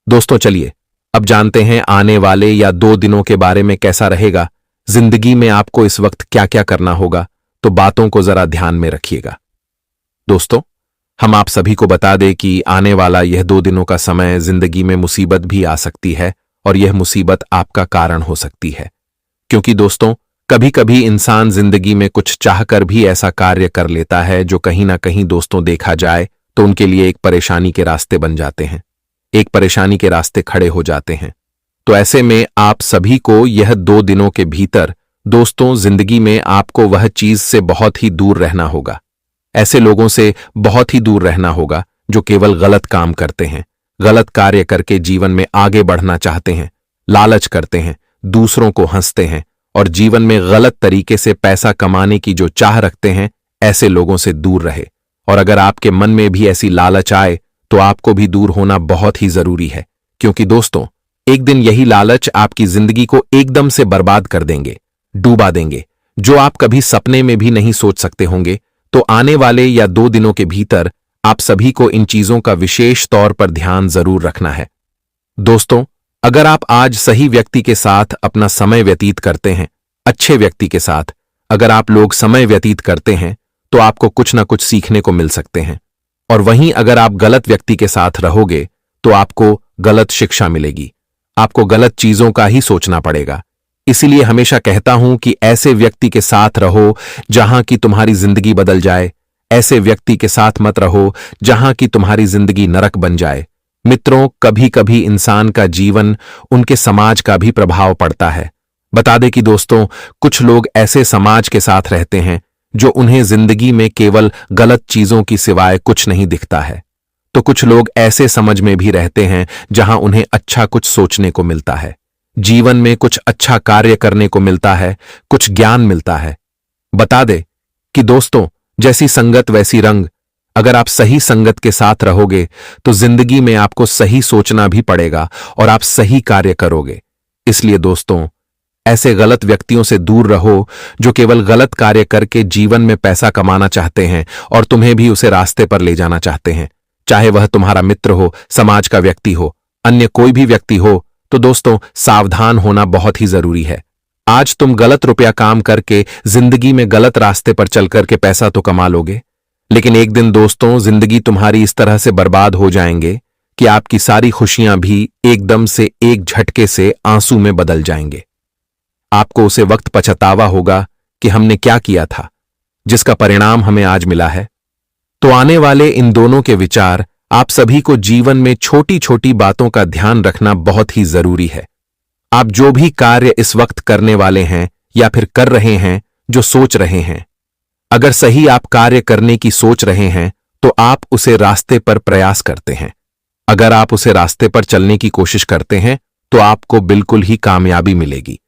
दोस्तों चलिए अब जानते हैं आने वाले या 2 दिनों के बारे में कैसा रहेगा। जिंदगी में आपको इस वक्त क्या क्या करना होगा, तो बातों को जरा ध्यान में रखिएगा। दोस्तों, हम आप सभी को बता दें कि आने वाला यह 2 दिनों का समय जिंदगी में मुसीबत भी आ सकती है और यह मुसीबत आपका कारण हो सकती है। क्योंकि दोस्तों, कभी कभी इंसान जिंदगी में कुछ चाहकर भी ऐसा कार्य कर लेता है जो कहीं ना कहीं दोस्तों देखा जाए तो उनके लिए एक परेशानी के रास्ते बन जाते हैं, एक परेशानी के रास्ते खड़े हो जाते हैं। तो ऐसे में आप सभी को यह 2 दिनों के भीतर दोस्तों जिंदगी में आपको वह चीज से बहुत ही दूर रहना होगा। ऐसे लोगों से बहुत ही दूर रहना होगा जो केवल गलत काम करते हैं, गलत कार्य करके जीवन में आगे बढ़ना चाहते हैं, लालच करते हैं, दूसरों को हंसते हैं और जीवन में गलत तरीके से पैसा कमाने की जो चाह रखते हैं, ऐसे लोगों से दूर रहे। और अगर आपके मन में भी ऐसी लालच आए तो आपको भी दूर होना बहुत ही जरूरी है। क्योंकि दोस्तों, एक दिन यही लालच आपकी जिंदगी को एकदम से बर्बाद कर देंगे, डूबा देंगे, जो आप कभी सपने में भी नहीं सोच सकते होंगे। तो आने वाले या 2 दिनों के भीतर आप सभी को इन चीजों का विशेष तौर पर ध्यान जरूर रखना है। दोस्तों, अगर आप आज सही व्यक्ति के साथ अपना समय व्यतीत करते हैं, अच्छे व्यक्ति के साथ अगर आप लोग समय व्यतीत करते हैं तो आपको कुछ ना कुछ सीखने को मिल सकते हैं। और वहीं अगर आप गलत व्यक्ति के साथ रहोगे तो आपको गलत शिक्षा मिलेगी, आपको गलत चीजों का ही सोचना पड़ेगा। इसीलिए हमेशा कहता हूं कि ऐसे व्यक्ति के साथ रहो जहां की तुम्हारी जिंदगी बदल जाए, ऐसे व्यक्ति के साथ मत रहो जहां की तुम्हारी जिंदगी नरक बन जाए। मित्रों, कभी कभी इंसान का जीवन उनके समाज का भी प्रभाव पड़ता है। बता दें कि दोस्तों, कुछ लोग ऐसे समाज के साथ रहते हैं जो उन्हें जिंदगी में केवल गलत चीजों की सिवाय कुछ नहीं दिखता है। तो कुछ लोग ऐसे समझ में भी रहते हैं जहां उन्हें अच्छा कुछ सोचने को मिलता है, जीवन में कुछ अच्छा कार्य करने को मिलता है, कुछ ज्ञान मिलता है। बता दे कि दोस्तों, जैसी संगत वैसी रंग। अगर आप सही संगत के साथ रहोगे तो जिंदगी में आपको सही सोचना भी पड़ेगा और आप सही कार्य करोगे। इसलिए दोस्तों, ऐसे गलत व्यक्तियों से दूर रहो जो केवल गलत कार्य करके जीवन में पैसा कमाना चाहते हैं और तुम्हें भी उसे रास्ते पर ले जाना चाहते हैं। चाहे वह तुम्हारा मित्र हो, समाज का व्यक्ति हो, अन्य कोई भी व्यक्ति हो। तो दोस्तों, सावधान होना बहुत ही जरूरी है। आज तुम गलत रुपया काम करके जिंदगी में गलत रास्ते पर चल करके पैसा तो कमा लोगे, लेकिन एक दिन दोस्तों जिंदगी तुम्हारी इस तरह से बर्बाद हो जाएंगे कि आपकी सारी खुशियां भी एकदम से एक झटके से आंसू में बदल जाएंगे। आपको उसे वक्त पछतावा होगा कि हमने क्या किया था, जिसका परिणाम हमें आज मिला है। तो आने वाले इन दोनों के विचार आप सभी को जीवन में छोटी छोटी बातों का ध्यान रखना बहुत ही जरूरी है। आप जो भी कार्य इस वक्त करने वाले हैं या फिर कर रहे हैं, जो सोच रहे हैं, अगर सही आप कार्य करने की सोच रहे हैं तो आप उसे रास्ते पर प्रयास करते हैं। अगर आप उसे रास्ते पर चलने की कोशिश करते हैं तो आपको बिल्कुल ही कामयाबी मिलेगी।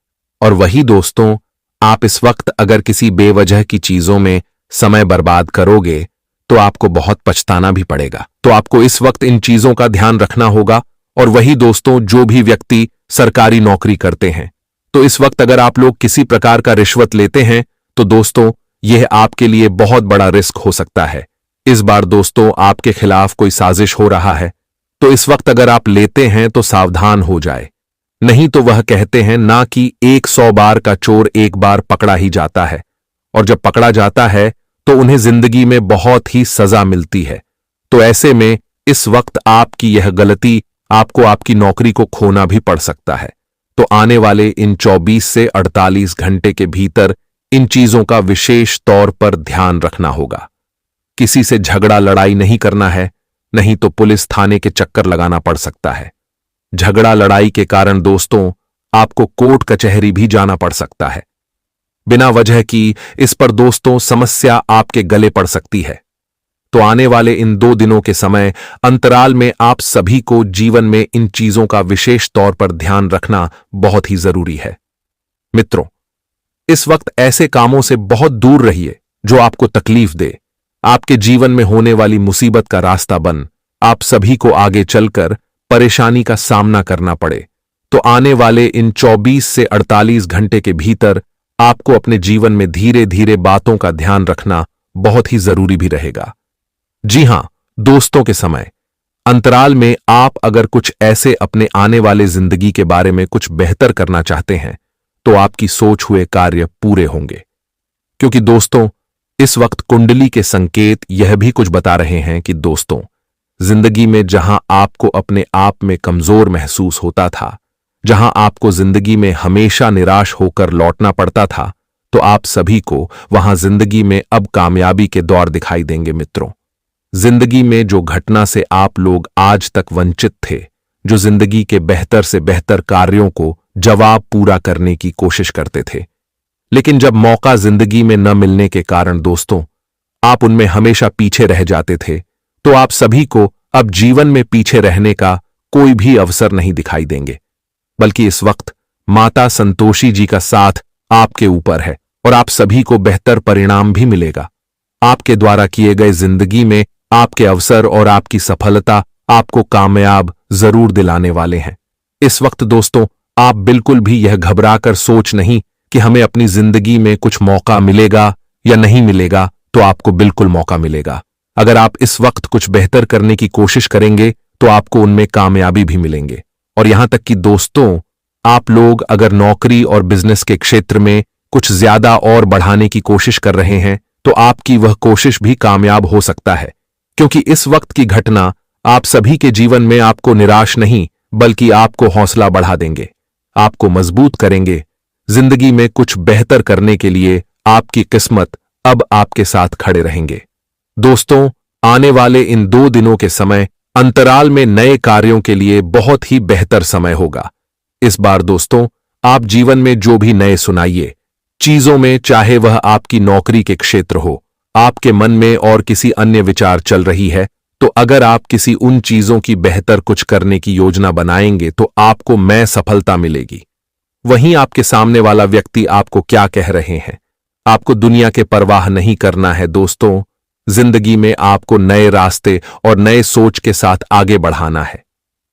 और वही दोस्तों, आप इस वक्त अगर किसी बेवजह की चीजों में समय बर्बाद करोगे तो आपको बहुत पछताना भी पड़ेगा। तो आपको इस वक्त इन चीजों का ध्यान रखना होगा। और वही दोस्तों, जो भी व्यक्ति सरकारी नौकरी करते हैं, तो इस वक्त अगर आप लोग किसी प्रकार का रिश्वत लेते हैं तो दोस्तों यह आपके लिए बहुत बड़ा रिस्क हो सकता है। इस बार दोस्तों आपके खिलाफ कोई साजिश हो रहा है, तो इस वक्त अगर आप लेते हैं तो सावधान हो जाए। नहीं तो वह कहते हैं ना कि 100 बार का चोर एक बार पकड़ा ही जाता है, और जब पकड़ा जाता है तो उन्हें जिंदगी में बहुत ही सजा मिलती है। तो ऐसे में इस वक्त आपकी यह गलती आपको आपकी नौकरी को खोना भी पड़ सकता है। तो आने वाले इन 24 से 48 घंटे के भीतर इन चीजों का विशेष तौर पर ध्यान रखना होगा। किसी से झगड़ा लड़ाई नहीं करना है, नहीं तो पुलिस थाने के चक्कर लगाना पड़ सकता है। झगड़ा लड़ाई के कारण दोस्तों आपको कोर्ट कचहरी भी जाना पड़ सकता है। बिना वजह की इस पर दोस्तों समस्या आपके गले पड़ सकती है। तो आने वाले इन 2 दिनों के समय अंतराल में आप सभी को जीवन में इन चीजों का विशेष तौर पर ध्यान रखना बहुत ही जरूरी है। मित्रों, इस वक्त ऐसे कामों से बहुत दूर रहिए जो आपको तकलीफ दे, आपके जीवन में होने वाली मुसीबत का रास्ता बन आप सभी को आगे चलकर परेशानी का सामना करना पड़े। तो आने वाले इन 24 से 48 घंटे के भीतर आपको अपने जीवन में धीरे धीरे बातों का ध्यान रखना बहुत ही जरूरी भी रहेगा। जी हां दोस्तों, के समय अंतराल में आप अगर कुछ ऐसे अपने आने वाले जिंदगी के बारे में कुछ बेहतर करना चाहते हैं तो आपकी सोच हुए कार्य पूरे होंगे। क्योंकि दोस्तों, इस वक्त कुंडली के संकेत यह भी कुछ बता रहे हैं कि दोस्तों, जिंदगी में जहां आपको अपने आप में कमजोर महसूस होता था, जहां आपको जिंदगी में हमेशा निराश होकर लौटना पड़ता था, तो आप सभी को वहां जिंदगी में अब कामयाबी के दौर दिखाई देंगे। मित्रों, जिंदगी में जो घटना से आप लोग आज तक वंचित थे, जो जिंदगी के बेहतर से बेहतर कार्यों को जवाब पूरा करने की कोशिश करते थे, लेकिन जब मौका जिंदगी में न मिलने के कारण दोस्तों आप उनमें हमेशा पीछे रह जाते थे, तो आप सभी को अब जीवन में पीछे रहने का कोई भी अवसर नहीं दिखाई देंगे, बल्कि इस वक्त माता संतोषी जी का साथ आपके ऊपर है और आप सभी को बेहतर परिणाम भी मिलेगा। आपके द्वारा किए गए जिंदगी में आपके अवसर और आपकी सफलता आपको कामयाब जरूर दिलाने वाले हैं। इस वक्त दोस्तों आप बिल्कुल भी यह घबराकर सोच नहीं कि हमें अपनी जिंदगी में कुछ मौका मिलेगा या नहीं मिलेगा, तो आपको बिल्कुल मौका मिलेगा। अगर आप इस वक्त कुछ बेहतर करने की कोशिश करेंगे तो आपको उनमें कामयाबी भी मिलेंगे। और यहां तक कि दोस्तों, आप लोग अगर नौकरी और बिजनेस के क्षेत्र में कुछ ज्यादा और बढ़ाने की कोशिश कर रहे हैं तो आपकी वह कोशिश भी कामयाब हो सकता है, क्योंकि इस वक्त की घटना आप सभी के जीवन में आपको निराश नहीं बल्कि आपको हौसला बढ़ा देंगे, आपको मजबूत करेंगे। जिंदगी में कुछ बेहतर करने के लिए आपकी किस्मत अब आपके साथ खड़े रहेंगे। दोस्तों, आने वाले इन 2 दिनों के समय अंतराल में नए कार्यों के लिए बहुत ही बेहतर समय होगा। इस बार दोस्तों आप जीवन में जो भी नए सुनाइए चीजों में, चाहे वह आपकी नौकरी के क्षेत्र हो, आपके मन में और किसी अन्य विचार चल रही है, तो अगर आप किसी उन चीजों की बेहतर कुछ करने की योजना बनाएंगे तो आपको मैं सफलता मिलेगी। वहीं आपके सामने वाला व्यक्ति आपको क्या कह रहे हैं, आपको दुनिया के परवाह नहीं करना है। दोस्तों, जिंदगी में आपको नए रास्ते और नए सोच के साथ आगे बढ़ाना है।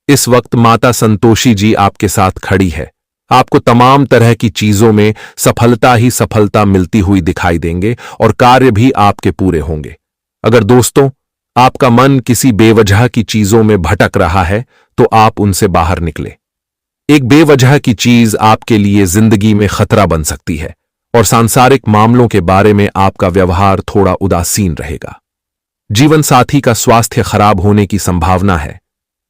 इस वक्त माता संतोषी जी आपके साथ खड़ी है। आपको तमाम तरह की चीजों में सफलता ही सफलता मिलती हुई दिखाई देंगे और कार्य भी आपके पूरे होंगे। अगर दोस्तों आपका मन किसी बेवजह की चीजों में भटक रहा है तो आप उनसे बाहर निकले। एक बेवजह की चीज आपके लिए जिंदगी में खतरा बन सकती है और सांसारिक मामलों के बारे में आपका व्यवहार थोड़ा उदासीन रहेगा। जीवन साथी का स्वास्थ्य खराब होने की संभावना है।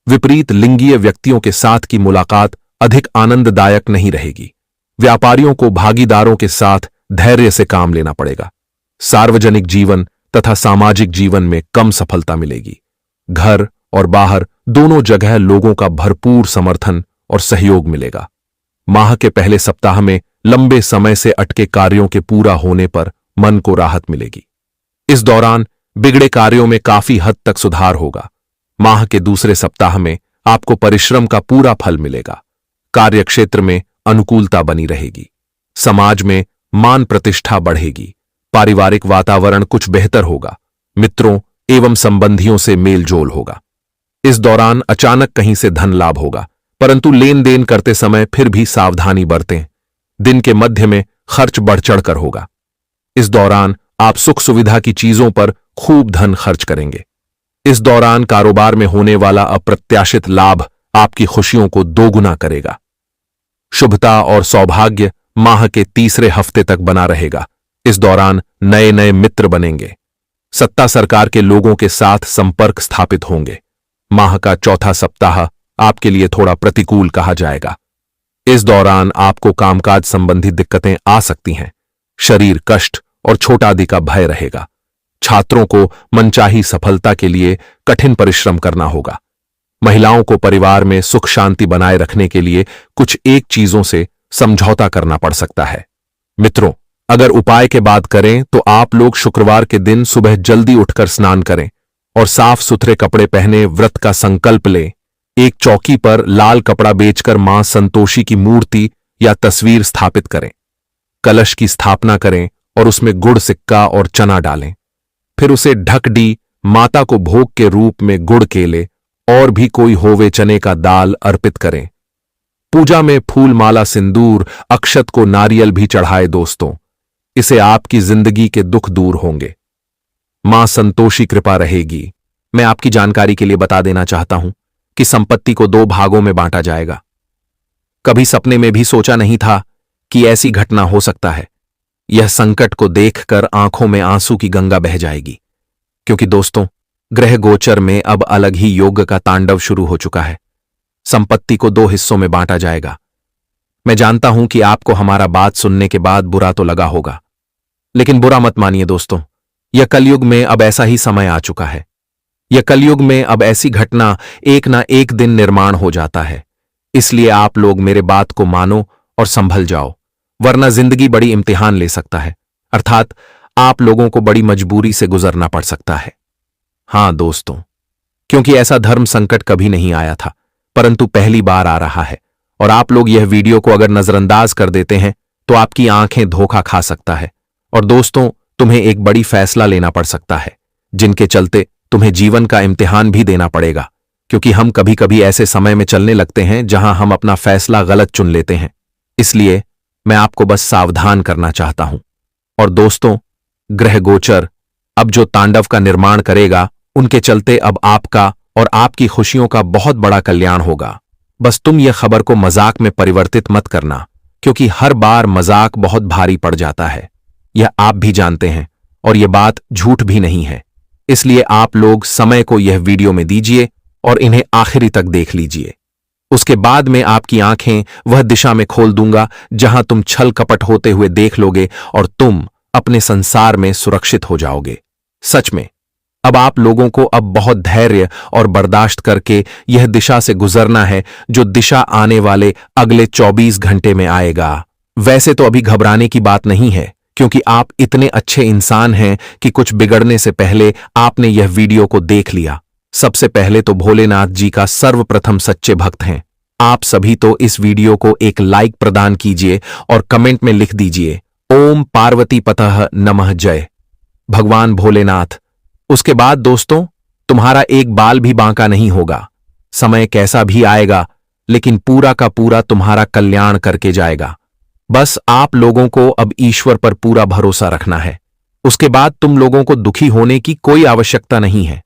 विपरीत लिंगीय व्यक्तियों के साथ की मुलाकात अधिक आनंददायक नहीं रहेगी। व्यापारियों को भागीदारों के साथ धैर्य से काम लेना पड़ेगा। सार्वजनिक जीवन तथा सामाजिक जीवन में कम सफलता मिलेगी। घर और बाहर दोनों जगह लोगों का भरपूर समर्थन और सहयोग मिलेगा। माह के पहले सप्ताह में लंबे समय से अटके कार्यों के पूरा होने पर मन को राहत मिलेगी। इस दौरान बिगड़े कार्यों में काफी हद तक सुधार होगा। माह के दूसरे सप्ताह में आपको परिश्रम का पूरा फल मिलेगा। कार्य क्षेत्र में अनुकूलता बनी रहेगी। समाज में मान प्रतिष्ठा बढ़ेगी। पारिवारिक वातावरण कुछ बेहतर होगा। मित्रों एवं संबंधियों से मेल जोल होगा। इस दौरान अचानक कहीं से धन लाभ होगा, परंतु लेन देन करते समय फिर भी सावधानी बरतें। दिन के मध्य में खर्च बढ़ चढ़कर होगा। इस दौरान आप सुख सुविधा की चीजों पर खूब धन खर्च करेंगे। इस दौरान कारोबार में होने वाला अप्रत्याशित लाभ आपकी खुशियों को दोगुना करेगा। शुभता और सौभाग्य माह के तीसरे हफ्ते तक बना रहेगा। इस दौरान नए नए मित्र बनेंगे। सत्ता सरकार के लोगों के साथ संपर्क स्थापित होंगे। माह का चौथा सप्ताह आपके लिए थोड़ा प्रतिकूल कहा जाएगा। इस दौरान आपको कामकाज संबंधी दिक्कतें आ सकती हैं। शरीर कष्ट और छोटादी का भय रहेगा। छात्रों को मनचाही सफलता के लिए कठिन परिश्रम करना होगा। महिलाओं को परिवार में सुख शांति बनाए रखने के लिए कुछ एक चीजों से समझौता करना पड़ सकता है। मित्रों अगर उपाय के बात करें तो आप लोग शुक्रवार के दिन सुबह जल्दी उठकर स्नान करें और साफ सुथरे कपड़े पहने व्रत का संकल्प ले। एक चौकी पर लाल कपड़ा बेचकर मां संतोषी की मूर्ति या तस्वीर स्थापित करें। कलश की स्थापना करें और उसमें गुड़ सिक्का और चना डालें। फिर उसे ढक दी माता को भोग के रूप में गुड़ केले और भी कोई होवे चने का दाल अर्पित करें। पूजा में फूल माला सिंदूर अक्षत को नारियल भी चढ़ाए दोस्तों। इसे आपकी जिंदगी के दुख दूर होंगे, मां संतोषी कृपा रहेगी। मैं आपकी जानकारी के लिए बता देना चाहता हूं कि संपत्ति को 2 भागों में बांटा जाएगा। कभी सपने में भी सोचा नहीं था कि ऐसी घटना हो सकता है। यह संकट को देखकर आंखों में आंसू की गंगा बह जाएगी, क्योंकि दोस्तों ग्रह गोचर में अब अलग ही योग का तांडव शुरू हो चुका है। संपत्ति को 2 हिस्सों में बांटा जाएगा। मैं जानता हूं कि आपको हमारा बात सुनने के बाद बुरा तो लगा होगा, लेकिन बुरा मत मानिए दोस्तों। यह कलयुग में अब ऐसा ही समय आ चुका है। यह कलयुग में अब ऐसी घटना एक ना एक दिन निर्माण हो जाता है। इसलिए आप लोग मेरे बात को मानो और संभल जाओ, वरना जिंदगी बड़ी इम्तिहान ले सकता है। अर्थात आप लोगों को बड़ी मजबूरी से गुजरना पड़ सकता है। हां दोस्तों, क्योंकि ऐसा धर्म संकट कभी नहीं आया था, परंतु पहली बार आ रहा है। और आप लोग यह वीडियो को अगर नजरअंदाज कर देते हैं तो आपकी आंखें धोखा खा सकता है। और दोस्तों, तुम्हें एक बड़ी फैसला लेना पड़ सकता है, जिनके चलते तुम्हें जीवन का इम्तिहान भी देना पड़ेगा। क्योंकि हम कभी कभी ऐसे समय में चलने लगते हैं जहां हम अपना फैसला गलत चुन लेते हैं। इसलिए मैं आपको बस सावधान करना चाहता हूं। और दोस्तों, ग्रह गोचर अब जो तांडव का निर्माण करेगा, उनके चलते अब आपका और आपकी खुशियों का बहुत बड़ा कल्याण होगा। बस तुम यह खबर को मजाक में परिवर्तित मत करना, क्योंकि हर बार मजाक बहुत भारी पड़ जाता है। यह आप भी जानते हैं और यह बात झूठ भी नहीं है। इसलिए आप लोग समय को यह वीडियो में दीजिए और इन्हें आखिरी तक देख लीजिए। उसके बाद में आपकी आंखें वह दिशा में खोल दूंगा जहां तुम छल कपट होते हुए देख लोगे और तुम अपने संसार में सुरक्षित हो जाओगे। सच में अब आप लोगों को अब बहुत धैर्य और बर्दाश्त करके यह दिशा से गुजरना है, जो दिशा आने वाले अगले 24 घंटे में आएगा। वैसे तो अभी घबराने की बात नहीं है, क्योंकि आप इतने अच्छे इंसान हैं कि कुछ बिगड़ने से पहले आपने यह वीडियो को देख लिया। सबसे पहले तो भोलेनाथ जी का सर्वप्रथम सच्चे भक्त हैं। आप सभी तो इस वीडियो को एक लाइक प्रदान कीजिए और कमेंट में लिख दीजिए, ओम पार्वती पतः नमः जय भगवान भोलेनाथ। उसके बाद दोस्तों, तुम्हारा एक बाल भी बांका नहीं होगा। समय कैसा भी आएगा, लेकिन पूरा का पूरा तुम्हारा कल्याण करके जाएगा। बस आप लोगों को अब ईश्वर पर पूरा भरोसा रखना है। उसके बाद तुम लोगों को दुखी होने की कोई आवश्यकता नहीं है।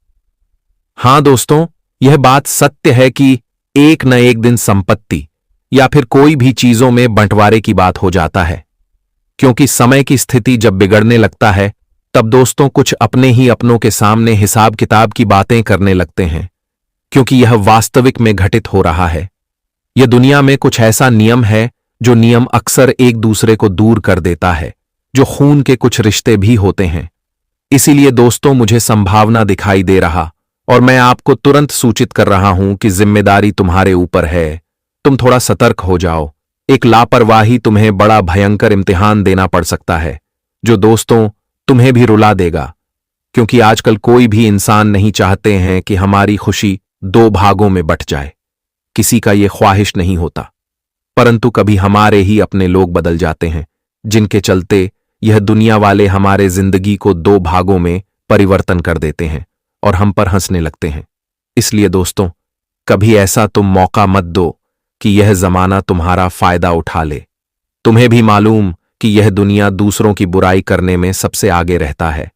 हां दोस्तों, यह बात सत्य है कि एक न एक दिन संपत्ति या फिर कोई भी चीजों में बंटवारे की बात हो जाता है। क्योंकि समय की स्थिति जब बिगड़ने लगता है, तब दोस्तों कुछ अपने ही अपनों के सामने हिसाब किताब की बातें करने लगते हैं, क्योंकि यह वास्तविक में घटित हो रहा है। यह दुनिया में कुछ ऐसा नियम है जो नियम अक्सर एक दूसरे को दूर कर देता है, जो खून के कुछ रिश्ते भी होते हैं। इसीलिए दोस्तों, मुझे संभावना दिखाई दे रहा और मैं आपको तुरंत सूचित कर रहा हूं कि जिम्मेदारी तुम्हारे ऊपर है। तुम थोड़ा सतर्क हो जाओ। एक लापरवाही तुम्हें बड़ा भयंकर इम्तिहान देना पड़ सकता है, जो दोस्तों तुम्हें भी रुला देगा। क्योंकि आजकल कोई भी इंसान नहीं चाहते हैं कि हमारी खुशी 2 भागों में बंट जाए। किसी का यह ख्वाहिश नहीं होता, परंतु कभी हमारे ही अपने लोग बदल जाते हैं, जिनके चलते यह दुनिया वाले हमारे जिंदगी को 2 भागों में परिवर्तन कर देते हैं और हम पर हंसने लगते हैं। इसलिए दोस्तों, कभी ऐसा तुम मौका मत दो कि यह जमाना तुम्हारा फायदा उठा ले। तुम्हें भी मालूम कि यह दुनिया दूसरों की बुराई करने में सबसे आगे रहता है,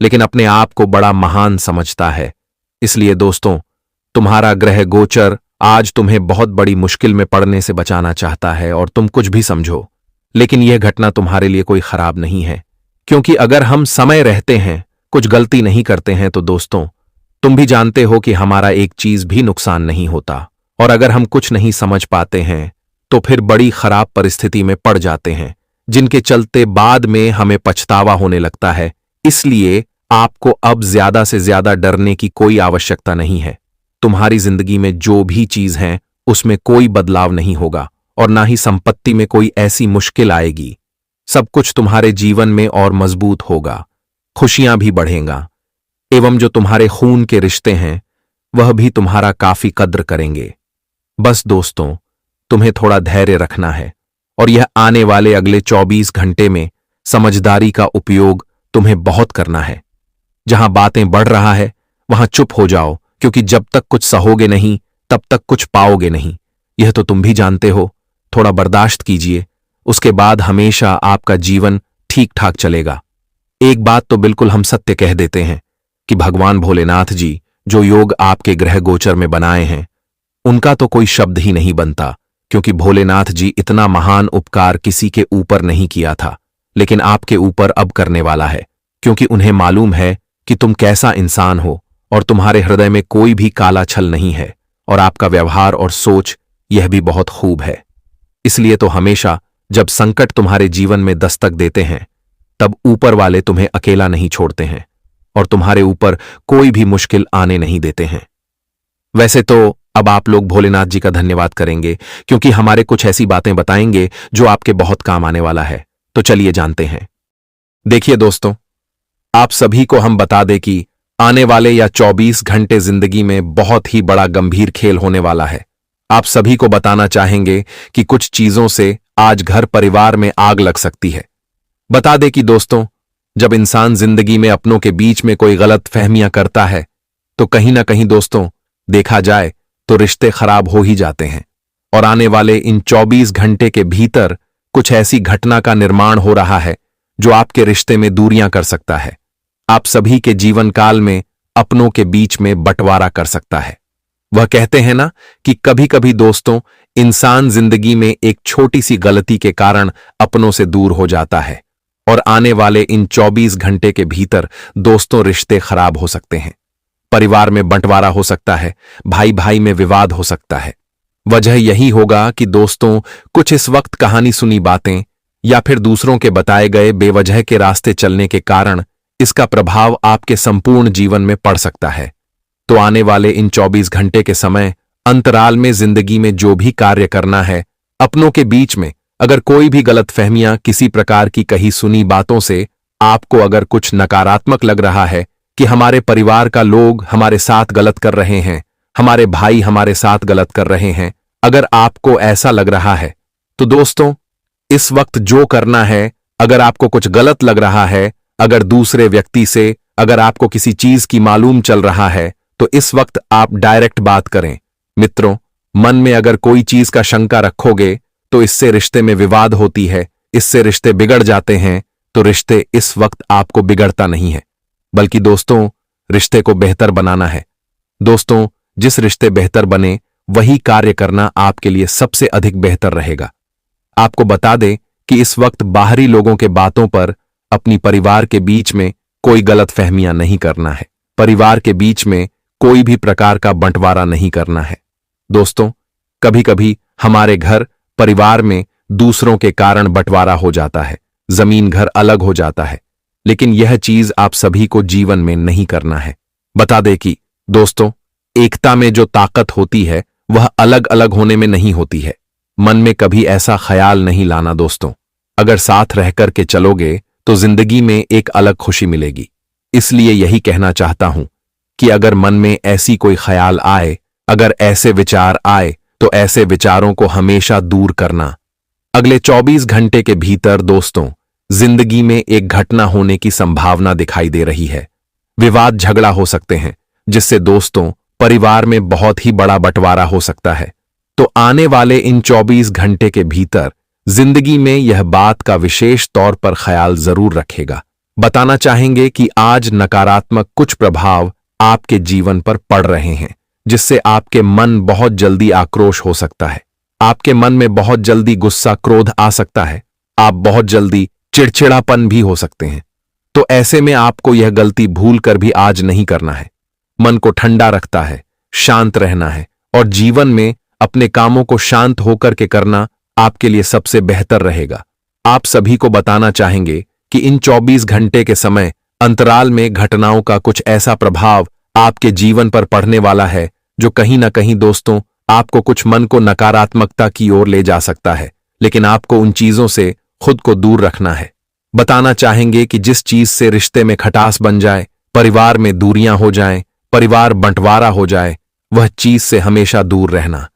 लेकिन अपने आप को बड़ा महान समझता है। इसलिए दोस्तों, तुम्हारा ग्रह गोचर आज तुम्हें बहुत बड़ी मुश्किल में पड़ने से बचाना चाहता है और तुम कुछ भी समझो, लेकिन यह घटना तुम्हारे लिए कोई खराब नहीं है। क्योंकि अगर हम समय रहते हैं, कुछ गलती नहीं करते हैं, तो दोस्तों तुम भी जानते हो कि हमारा एक चीज भी नुकसान नहीं होता। और अगर हम कुछ नहीं समझ पाते हैं तो फिर बड़ी खराब परिस्थिति में पड़ जाते हैं, जिनके चलते बाद में हमें पछतावा होने लगता है। इसलिए आपको अब ज्यादा से ज्यादा डरने की कोई आवश्यकता नहीं है। तुम्हारी जिंदगी में जो भी चीज है उसमें कोई बदलाव नहीं होगा और ना ही संपत्ति में कोई ऐसी मुश्किल आएगी। सब कुछ तुम्हारे जीवन में और मजबूत होगा, खुशियां भी बढ़ेंगा। एवं जो तुम्हारे खून के रिश्ते हैं वह भी तुम्हारा काफी कद्र करेंगे। बस दोस्तों, तुम्हें थोड़ा धैर्य रखना है और यह आने वाले अगले 24 घंटे में समझदारी का उपयोग तुम्हें बहुत करना है। जहां बातें बढ़ रहा है वहां चुप हो जाओ, क्योंकि जब तक कुछ सहोगे नहीं तब तक कुछ पाओगे नहीं। यह तो तुम भी जानते हो। थोड़ा बर्दाश्त कीजिए, उसके बाद हमेशा आपका जीवन ठीक ठाक चलेगा। एक बात तो बिल्कुल हम सत्य कह देते हैं कि भगवान भोलेनाथ जी जो योग आपके ग्रह गोचर में बनाए हैं उनका तो कोई शब्द ही नहीं बनता, क्योंकि भोलेनाथ जी इतना महान उपकार किसी के ऊपर नहीं किया था, लेकिन आपके ऊपर अब करने वाला है, क्योंकि उन्हें मालूम है कि तुम कैसा इंसान हो और तुम्हारे हृदय में कोई भी काला छल नहीं है और आपका व्यवहार और सोच यह भी बहुत खूब है। इसलिए तो हमेशा जब संकट तुम्हारे जीवन में दस्तक देते हैं तब ऊपर वाले तुम्हें अकेला नहीं छोड़ते हैं और तुम्हारे ऊपर कोई भी मुश्किल आने नहीं देते हैं। वैसे तो अब आप लोग भोलेनाथ जी का धन्यवाद करेंगे, क्योंकि हमारे कुछ ऐसी बातें बताएंगे जो आपके बहुत काम आने वाला है। तो चलिए जानते हैं। देखिए दोस्तों, आप सभी को हम बता दें कि आने वाले या 24 घंटे जिंदगी में बहुत ही बड़ा गंभीर खेल होने वाला है। आप सभी को बताना चाहेंगे कि कुछ चीजों से आज घर परिवार में आग लग सकती है। बता दें कि दोस्तों, जब इंसान जिंदगी में अपनों के बीच में कोई गलत फहमियां करता है तो कहीं ना कहीं दोस्तों देखा जाए तो रिश्ते खराब हो ही जाते हैं। और आने वाले इन 24 घंटे के भीतर कुछ ऐसी घटना का निर्माण हो रहा है जो आपके रिश्ते में दूरियां कर सकता है, आप सभी के जीवन काल में अपनों के बीच में बंटवारा कर सकता है। वह कहते हैं ना कि कभी कभी दोस्तों इंसान जिंदगी में एक छोटी सी गलती के कारण अपनों से दूर हो जाता है, और आने वाले इन 24 घंटे के भीतर दोस्तों रिश्ते खराब हो सकते हैं, परिवार में बंटवारा हो सकता है, भाई भाई में विवाद हो सकता है। वजह यही होगा कि दोस्तों कुछ इस वक्त कहानी सुनी बातें या फिर दूसरों के बताए गए बेवजह के रास्ते चलने के कारण इसका प्रभाव आपके संपूर्ण जीवन में पड़ सकता है। तो आने वाले इन 24 घंटे के समय अंतराल में जिंदगी में जो भी कार्य करना है, अपनों के बीच में अगर कोई भी गलतफहमियां किसी प्रकार की कही सुनी बातों से आपको अगर कुछ नकारात्मक लग रहा है कि हमारे परिवार का लोग हमारे साथ गलत कर रहे हैं, हमारे भाई हमारे साथ गलत कर रहे हैं, अगर आपको ऐसा लग रहा है तो दोस्तों इस वक्त जो करना है, अगर आपको कुछ गलत लग रहा है, अगर दूसरे व्यक्ति से अगर आपको किसी चीज की मालूम चल रहा है तो इस वक्त आप डायरेक्ट बात करें। मित्रों, मन में अगर कोई चीज का शंका रखोगे तो इससे रिश्ते में विवाद होती है, इससे रिश्ते बिगड़ जाते हैं। तो रिश्ते इस वक्त आपको बिगड़ता नहीं है, बल्कि दोस्तों रिश्ते को बेहतर बनाना है। दोस्तों जिस रिश्ते बेहतर बने वही कार्य करना आपके लिए सबसे अधिक बेहतर रहेगा। आपको बता दें कि इस वक्त बाहरी लोगों के बातों पर अपनी परिवार के बीच में कोई गलत फहमियां नहीं करना है, परिवार के बीच में कोई भी प्रकार का बंटवारा नहीं करना है। दोस्तों कभी कभी हमारे घर परिवार में दूसरों के कारण बंटवारा हो जाता है, जमीन घर अलग हो जाता है, लेकिन यह चीज आप सभी को जीवन में नहीं करना है। बता दें कि दोस्तों एकता में जो ताकत होती है वह अलग अलग होने में नहीं होती है। मन में कभी ऐसा ख्याल नहीं लाना दोस्तों, अगर साथ रहकर के चलोगे तो जिंदगी में एक अलग खुशी मिलेगी। इसलिए यही कहना चाहता हूं कि अगर मन में ऐसी कोई ख्याल आए, अगर ऐसे विचार आए तो ऐसे विचारों को हमेशा दूर करना। अगले 24 घंटे के भीतर दोस्तों जिंदगी में एक घटना होने की संभावना दिखाई दे रही है। विवाद झगड़ा हो सकते हैं जिससे दोस्तों परिवार में बहुत ही बड़ा बंटवारा हो सकता है। तो आने वाले इन 24 घंटे के भीतर जिंदगी में यह बात का विशेष तौर पर ख्याल जरूर रखेगा। बताना चाहेंगे कि आज नकारात्मक कुछ प्रभाव आपके जीवन पर पड़ रहे हैं, जिससे आपके मन बहुत जल्दी आक्रोश हो सकता है, आपके मन में बहुत जल्दी गुस्सा क्रोध आ सकता है, आप बहुत जल्दी चिड़चिड़ापन भी हो सकते हैं। तो ऐसे में आपको यह गलती भूल कर भी आज नहीं करना है। मन को ठंडा रखता है, शांत रहना है और जीवन में अपने कामों को शांत होकर के करना आपके लिए सबसे बेहतर रहेगा। आप सभी को बताना चाहेंगे कि इन 24 घंटे के समय अंतराल में घटनाओं का कुछ ऐसा प्रभाव आपके जीवन पर पड़ने वाला है जो कहीं ना कहीं दोस्तों आपको कुछ मन को नकारात्मकता की ओर ले जा सकता है, लेकिन आपको उन चीजों से खुद को दूर रखना है। बताना चाहेंगे कि जिस चीज से रिश्ते में खटास बन जाए, परिवार में दूरियां हो जाएं, परिवार बंटवारा हो जाए, वह चीज से हमेशा दूर रहना।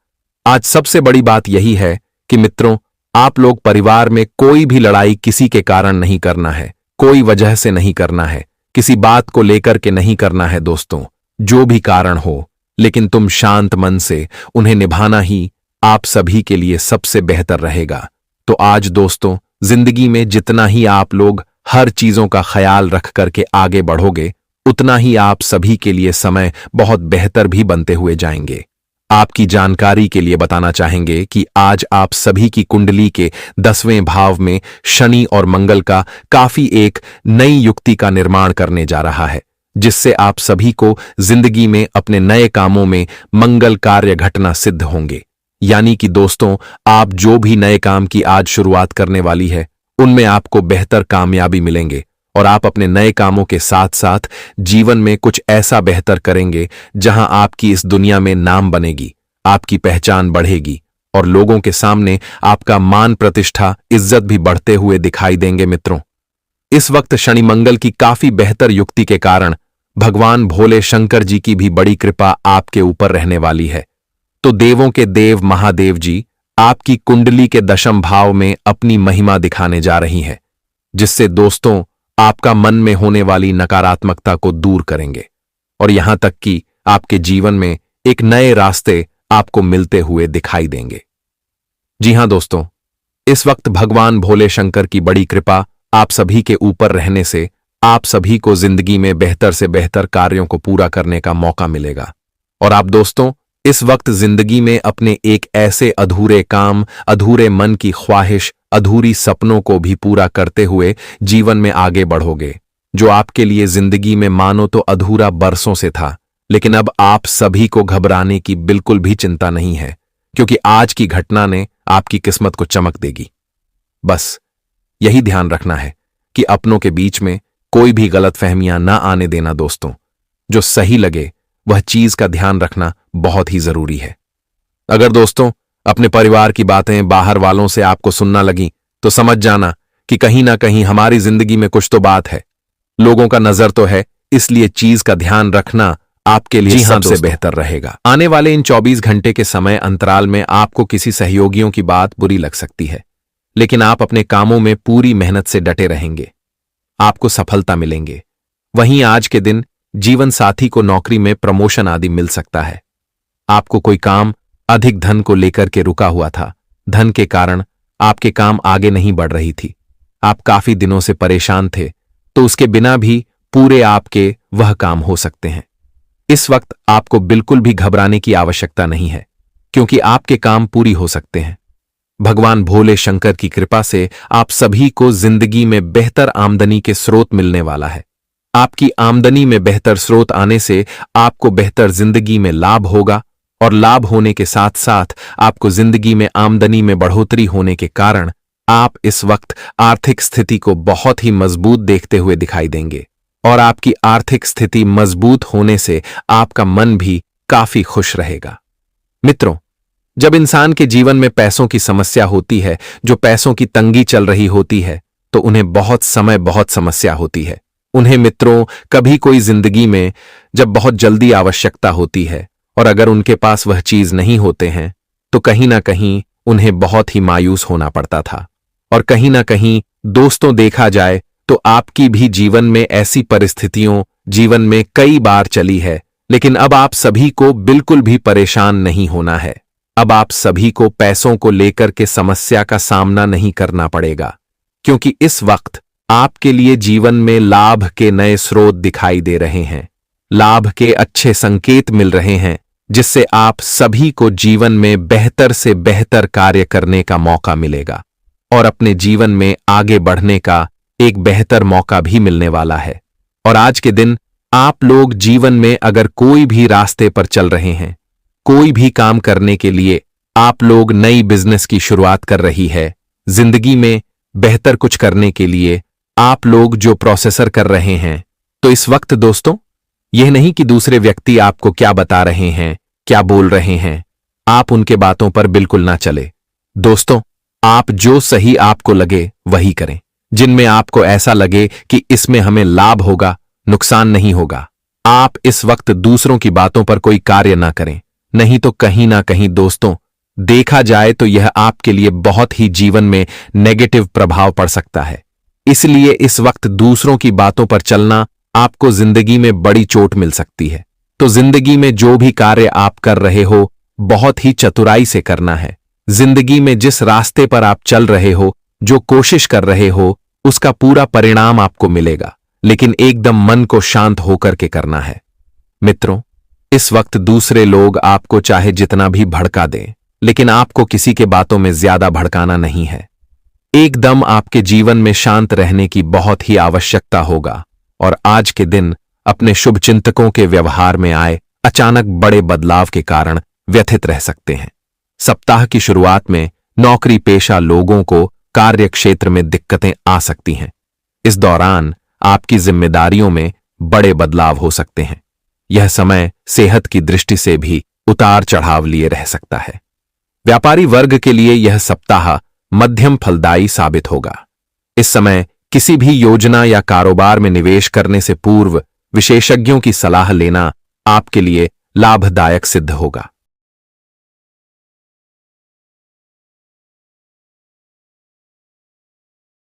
आज सबसे बड़ी बात यही है कि मित्रों, आप लोग परिवार में कोई भी लड़ाई किसी के कारण नहीं करना है, कोई वजह से नहीं करना है, किसी बात को लेकर के नहीं करना है दोस्तों। जो भी कारण हो, लेकिन तुम शांत मन से उन्हें निभाना ही आप सभी के लिए सबसे बेहतर रहेगा। तो आज दोस्तों, जिंदगी में जितना ही आप लोग हर चीजों का ख्याल रख करके आगे बढ़ोगे, उतना ही आप सभी के लिए समय बहुत बेहतर भी बनते हुए जाएंगे। आपकी जानकारी के लिए बताना चाहेंगे कि आज आप सभी की कुंडली के 10वें भाव में शनि और मंगल का काफी एक नई युक्ति का निर्माण करने जा रहा है, जिससे आप सभी को जिंदगी में अपने नए कामों में मंगल कार्य घटना सिद्ध होंगे। यानी कि दोस्तों, आप जो भी नए काम की आज शुरुआत करने वाली है, उनमें आपको बेहतर कामयाबी मिलेंगे और आप अपने नए कामों के साथ साथ जीवन में कुछ ऐसा बेहतर करेंगे जहां आपकी इस दुनिया में नाम बनेगी, आपकी पहचान बढ़ेगी और लोगों के सामने आपका मान प्रतिष्ठा इज्जत भी बढ़ते हुए दिखाई देंगे। मित्रों, इस वक्त शनि मंगल की काफी बेहतर युक्ति के कारण भगवान भोले शंकर जी की भी बड़ी कृपा आपके ऊपर रहने वाली है। तो देवों के देव महादेव जी आपकी कुंडली के 10वें भाव में अपनी महिमा दिखाने जा रही है, जिससे दोस्तों आपका मन में होने वाली नकारात्मकता को दूर करेंगे और यहां तक कि आपके जीवन में एक नए रास्ते आपको मिलते हुए दिखाई देंगे। जी हां दोस्तों, इस वक्त भगवान भोले शंकर की बड़ी कृपा आप सभी के ऊपर रहने से आप सभी को जिंदगी में बेहतर से बेहतर कार्यों को पूरा करने का मौका मिलेगा। और आप दोस्तों, इस वक्त जिंदगी में अपने एक ऐसे अधूरे काम, अधूरे मन की ख्वाहिश, अधूरी सपनों को भी पूरा करते हुए जीवन में आगे बढ़ोगे, जो आपके लिए जिंदगी में मानो तो अधूरा बरसों से था। लेकिन अब आप सभी को घबराने की बिल्कुल भी चिंता नहीं है, क्योंकि आज की घटना ने आपकी किस्मत को चमक देगी। बस यही ध्यान रखना है कि अपनों के बीच में कोई भी गलतफहमियां ना आने देना दोस्तों। जो सही लगे वह चीज का ध्यान रखना बहुत ही जरूरी है। अगर दोस्तों अपने परिवार की बातें बाहर वालों से आपको सुनना लगी, तो समझ जाना कि कहीं ना कहीं हमारी जिंदगी में कुछ तो बात है। लोगों का नजर तो है, इसलिए चीज का ध्यान रखना आपके लिए सबसे बेहतर रहेगा। आने वाले इन 24 घंटे के समय अंतराल में आपको किसी सहयोगियों की बात बुरी लग सकती है, लेकिन आप अपने कामों में पूरी मेहनत से डटे रहेंगे, आपको सफलता मिलेंगे। वहीं आज के दिन जीवन साथी को नौकरी में प्रमोशन आदि मिल सकता है। आपको कोई काम अधिक धन को लेकर के रुका हुआ था, धन के कारण आपके काम आगे नहीं बढ़ रही थी, आप काफी दिनों से परेशान थे, तो उसके बिना भी पूरे आपके वह काम हो सकते हैं। इस वक्त आपको बिल्कुल भी घबराने की आवश्यकता नहीं है, क्योंकि आपके काम पूरी हो सकते हैं। भगवान भोले शंकर की कृपा से आप सभी को जिंदगी में बेहतर आमदनी के स्रोत मिलने वाला है। आपकी आमदनी में बेहतर स्रोत आने से आपको बेहतर जिंदगी में लाभ होगा और लाभ होने के साथ साथ आपको जिंदगी में आमदनी में बढ़ोतरी होने के कारण आप इस वक्त आर्थिक स्थिति को बहुत ही मजबूत देखते हुए दिखाई देंगे और आपकी आर्थिक स्थिति मजबूत होने से आपका मन भी काफी खुश रहेगा। मित्रों, जब इंसान के जीवन में पैसों की समस्या होती है, जो पैसों की तंगी चल रही होती है, तो उन्हें बहुत समस्या होती है। उन्हें मित्रों कभी कोई जिंदगी में जब बहुत जल्दी आवश्यकता होती है और अगर उनके पास वह चीज नहीं होते हैं, तो कहीं ना कहीं उन्हें बहुत ही मायूस होना पड़ता था। और कहीं ना कहीं दोस्तों देखा जाए तो आपकी भी जीवन में ऐसी परिस्थितियों जीवन में कई बार चली है, लेकिन अब आप सभी को बिल्कुल भी परेशान नहीं होना है। अब आप सभी को पैसों को लेकर के समस्या का सामना नहीं करना पड़ेगा, क्योंकि इस वक्त आपके लिए जीवन में लाभ के नए स्रोत दिखाई दे रहे हैं, लाभ के अच्छे संकेत मिल रहे हैं, जिससे आप सभी को जीवन में बेहतर से बेहतर कार्य करने का मौका मिलेगा और अपने जीवन में आगे बढ़ने का एक बेहतर मौका भी मिलने वाला है। और आज के दिन आप लोग जीवन में अगर कोई भी रास्ते पर चल रहे हैं, कोई भी काम करने के लिए आप लोग नई बिजनेस की शुरुआत कर रही है, जिंदगी में बेहतर कुछ करने के लिए आप लोग जो प्रोसेसर कर रहे हैं, तो इस वक्त दोस्तों यह नहीं कि दूसरे व्यक्ति आपको क्या बता रहे हैं, क्या बोल रहे हैं, आप उनके बातों पर बिल्कुल ना चले। दोस्तों, आप जो सही आपको लगे वही करें। जिनमें आपको ऐसा लगे कि इसमें हमें लाभ होगा, नुकसान नहीं होगा। आप इस वक्त दूसरों की बातों पर कोई कार्य ना करें, नहीं तो कहीं ना कहीं दोस्तों देखा जाए तो यह आपके लिए बहुत ही जीवन में नेगेटिव प्रभाव पड़ सकता है। इसलिए इस वक्त दूसरों की बातों पर चलना आपको जिंदगी में बड़ी चोट मिल सकती है। तो जिंदगी में जो भी कार्य आप कर रहे हो बहुत ही चतुराई से करना है। जिंदगी में जिस रास्ते पर आप चल रहे हो, जो कोशिश कर रहे हो, उसका पूरा परिणाम आपको मिलेगा, लेकिन एकदम मन को शांत होकर के करना है। मित्रों, इस वक्त दूसरे लोग आपको चाहे जितना भी भड़का दें, लेकिन आपको किसी के बातों में ज्यादा भड़काना नहीं है। एकदम आपके जीवन में शांत रहने की बहुत ही आवश्यकता होगा और आज के दिन अपने शुभचिंतकों के व्यवहार में आए अचानक बड़े बदलाव के कारण व्यथित रह सकते हैं। सप्ताह की शुरुआत में नौकरी पेशा लोगों को कार्य क्षेत्र में दिक्कतें आ सकती हैं। इस दौरान आपकी जिम्मेदारियों में बड़े बदलाव हो सकते हैं। यह समय सेहत की दृष्टि से भी उतार चढ़ाव लिए रह सकता है। व्यापारी वर्ग के लिए यह सप्ताह मध्यम फलदायी साबित होगा। इस समय किसी भी योजना या कारोबार में निवेश करने से पूर्व विशेषज्ञों की सलाह लेना आपके लिए लाभदायक सिद्ध होगा।